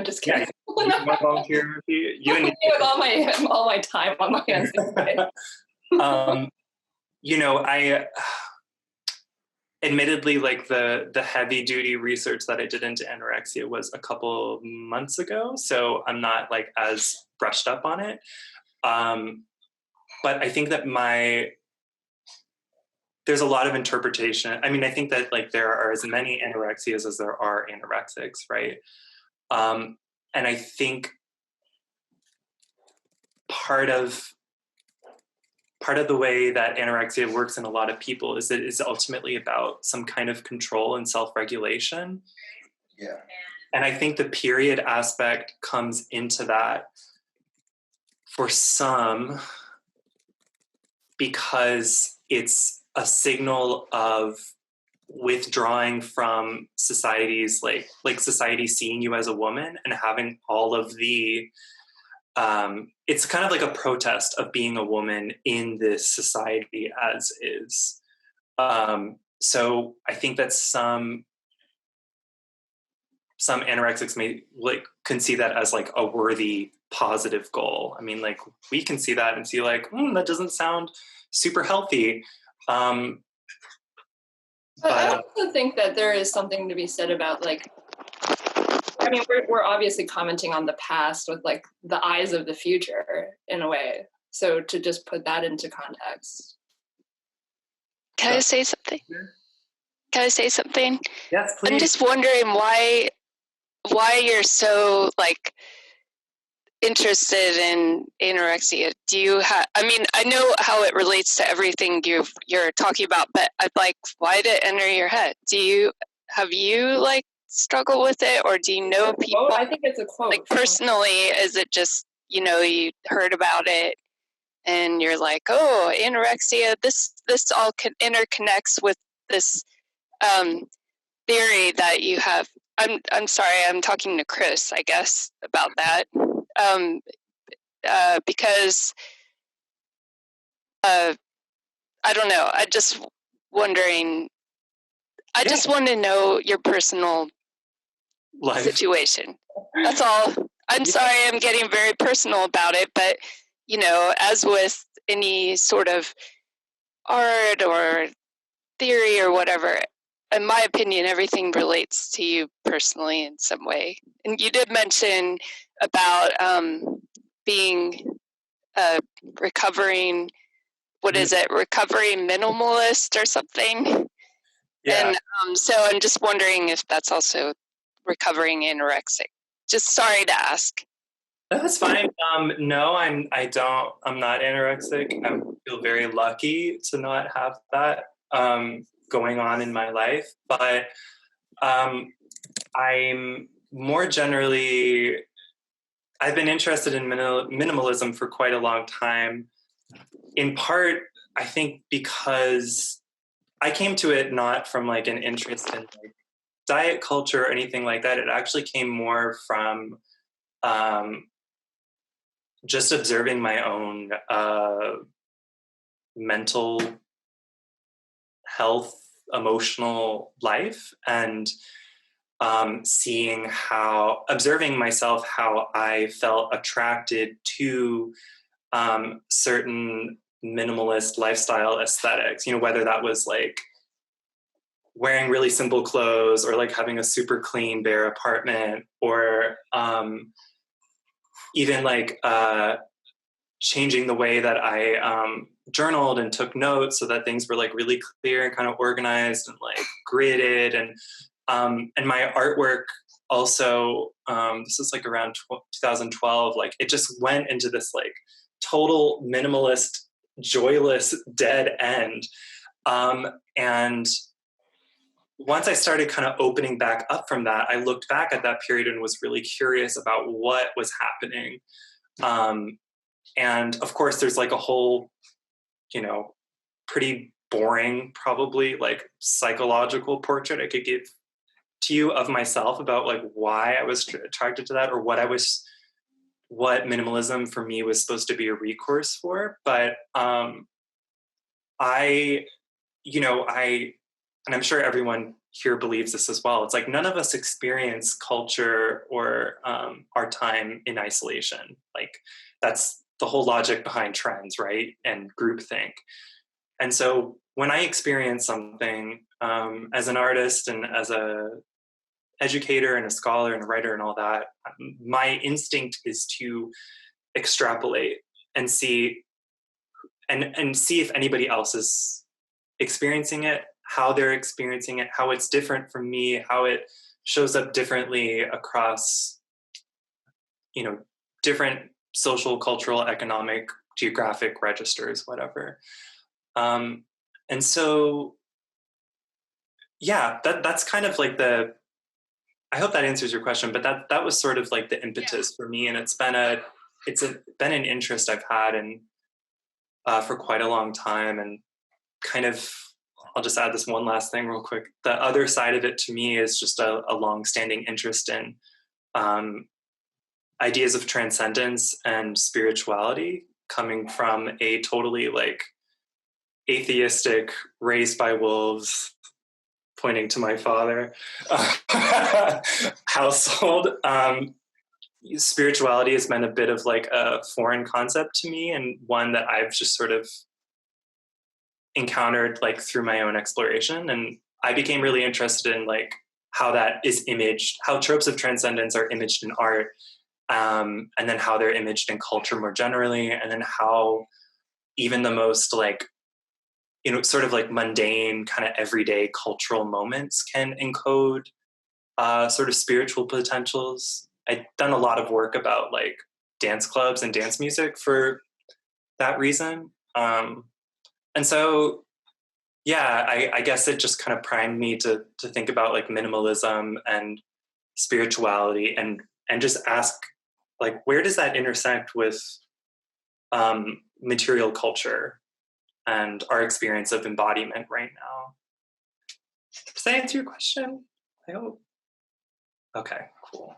just kidding. Yeah, you want to volunteer? You and with all my time on my hands. You know, I admittedly, like the heavy duty research that I did into anorexia was a couple months ago, so I'm not like as brushed up on it. But I think that there's a lot of interpretation. I mean, I think that like there are as many anorexias as there are anorexics, right? And I think part of the way that anorexia works in a lot of people is that it's ultimately about some kind of control and self-regulation. Yeah. And I think the period aspect comes into that for some because it's a signal of withdrawing from society's like society seeing you as a woman and having all of the it's kind of like a protest of being a woman in this society as is. So I think that some anorexics may can see that as like a worthy, positive goal. I mean, like we can see that and see like, that doesn't sound super healthy. But I also think that there is something to be said about like, I mean, we're obviously commenting on the past with like the eyes of the future in a way. So to just put that into context. Can I say something? Yes, please. I'm just wondering why you're so like interested in anorexia. Do you have? I mean, I know how it relates to everything you're talking about, but I'd like, why did it enter your head? Have you like struggle with it, or do you know people? I think it's a quote. Like personally, is it just you heard about it and you're like, oh, anorexia? This all interconnects with this theory that you have. I'm sorry, I'm talking to Chris, I guess, about that. Because I don't know. I just wondering. I just want to know your personal situation. That's all. I'm sorry, I'm getting very personal about it, but as with any sort of art or theory or whatever, in my opinion, everything relates to you personally in some way. And you did mention about being recovering, recovering minimalist or something. Yeah. And so I'm just wondering if that's also recovering anorexic. Just sorry to ask. That's fine. No, I'm not anorexic. I feel very lucky to not have that going on in my life. But I'm more generally, I've been interested in minimalism for quite a long time. In part, I think because I came to it not from like an interest in like diet culture or anything like that. It actually came more from just observing my own mental health, emotional life, and observing myself, how I felt attracted to certain minimalist lifestyle aesthetics, whether that was like wearing really simple clothes or like having a super clean, bare apartment, or even like changing the way that I journaled and took notes so that things were like really clear and kind of organized and like gridded. And my artwork also, this is like around 2012, like it just went into this like total minimalist, joyless, dead end. And once I started kind of opening back up from that, I looked back at that period and was really curious about what was happening. And of course, there's like a whole, pretty boring, probably like psychological portrait I could give to you of myself about like why I was attracted to that, or what minimalism for me was supposed to be a recourse for. But and I'm sure everyone here believes this as well. It's like none of us experience culture or our time in isolation. Like that's the whole logic behind trends, right? And groupthink. And so when I experience something as an artist and as a educator and a scholar and a writer and all that, my instinct is to extrapolate and see if anybody else is experiencing it, how they're experiencing it, how it's different from me, how it shows up differently across, different social, cultural, economic, geographic registers, whatever. And so, yeah, that's kind of like I hope that answers your question, but that was sort of like the impetus for me. And it's been an interest I've had for quite a long time. And kind of, I'll just add this one last thing real quick. The other side of it to me is just a long-standing interest in ideas of transcendence and spirituality, coming from a totally like atheistic, raised by wolves, pointing to my father, household, spirituality has been a bit of like a foreign concept to me, and one that I've just sort of encountered like through my own exploration. And I became really interested in like how that is imaged, how tropes of transcendence are imaged in art, and then how they're imaged in culture more generally, and then how even the most like, sort of like mundane kind of everyday cultural moments can encode sort of spiritual potentials. I've done a lot of work about like dance clubs and dance music for that reason. And so, yeah, I guess it just kind of primed me to think about like minimalism and spirituality and just ask like, where does that intersect with material culture and our experience of embodiment right now? Does that answer your question? I hope. Okay, cool.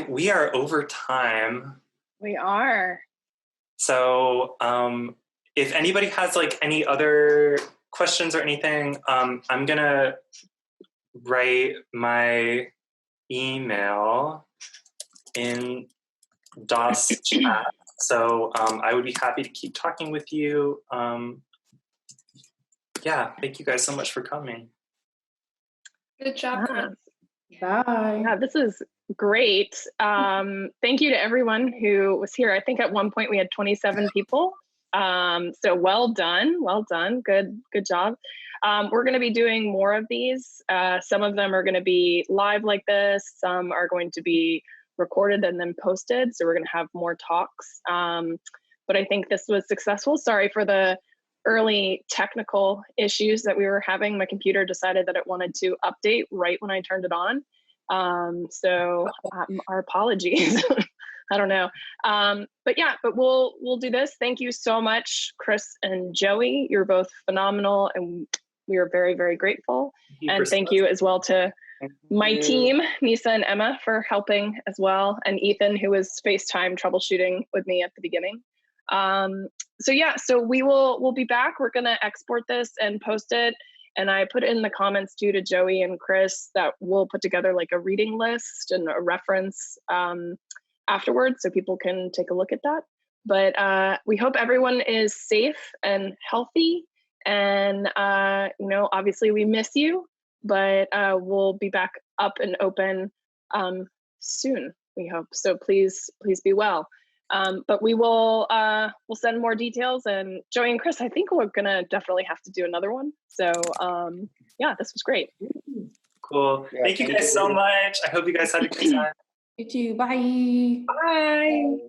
We are over time. We are. So if anybody has like any other questions or anything, I'm gonna write my email in DOS chat. So I would be happy to keep talking with you. Yeah, thank you guys so much for coming. Good job, Chris. Bye. Yeah, this is great. Thank you to everyone who was here. I think at one point we had 27 people. So well done, good job. We're going to be doing more of these. Some of them are going to be live like this. Some are going to be recorded and then posted. So we're going to have more talks. But I think this was successful. Sorry for the early technical issues that we were having. My computer decided that it wanted to update right when I turned it on. So our apologies. I don't know. But yeah, but we'll do this. Thank you so much, Chris and Joey. You're both phenomenal, and we are very, very grateful. And thank you as well to my team, Nisa and Emma, for helping as well, and Ethan, who was FaceTime troubleshooting with me at the beginning. So yeah, so we'll be back. We're gonna export this and post it. And I put in the comments too to Joey and Chris that we'll put together like a reading list and a reference afterwards so people can take a look at that. But we hope everyone is safe and healthy. And obviously we miss you, but we'll be back up and open soon, we hope. So please be well. But we will we'll send more details, and Joey and Chris, I think we're gonna definitely have to do another one. So yeah, this was great. Cool. Yeah, thank you guys so much. I hope you guys had a good time. You too. Bye. Bye.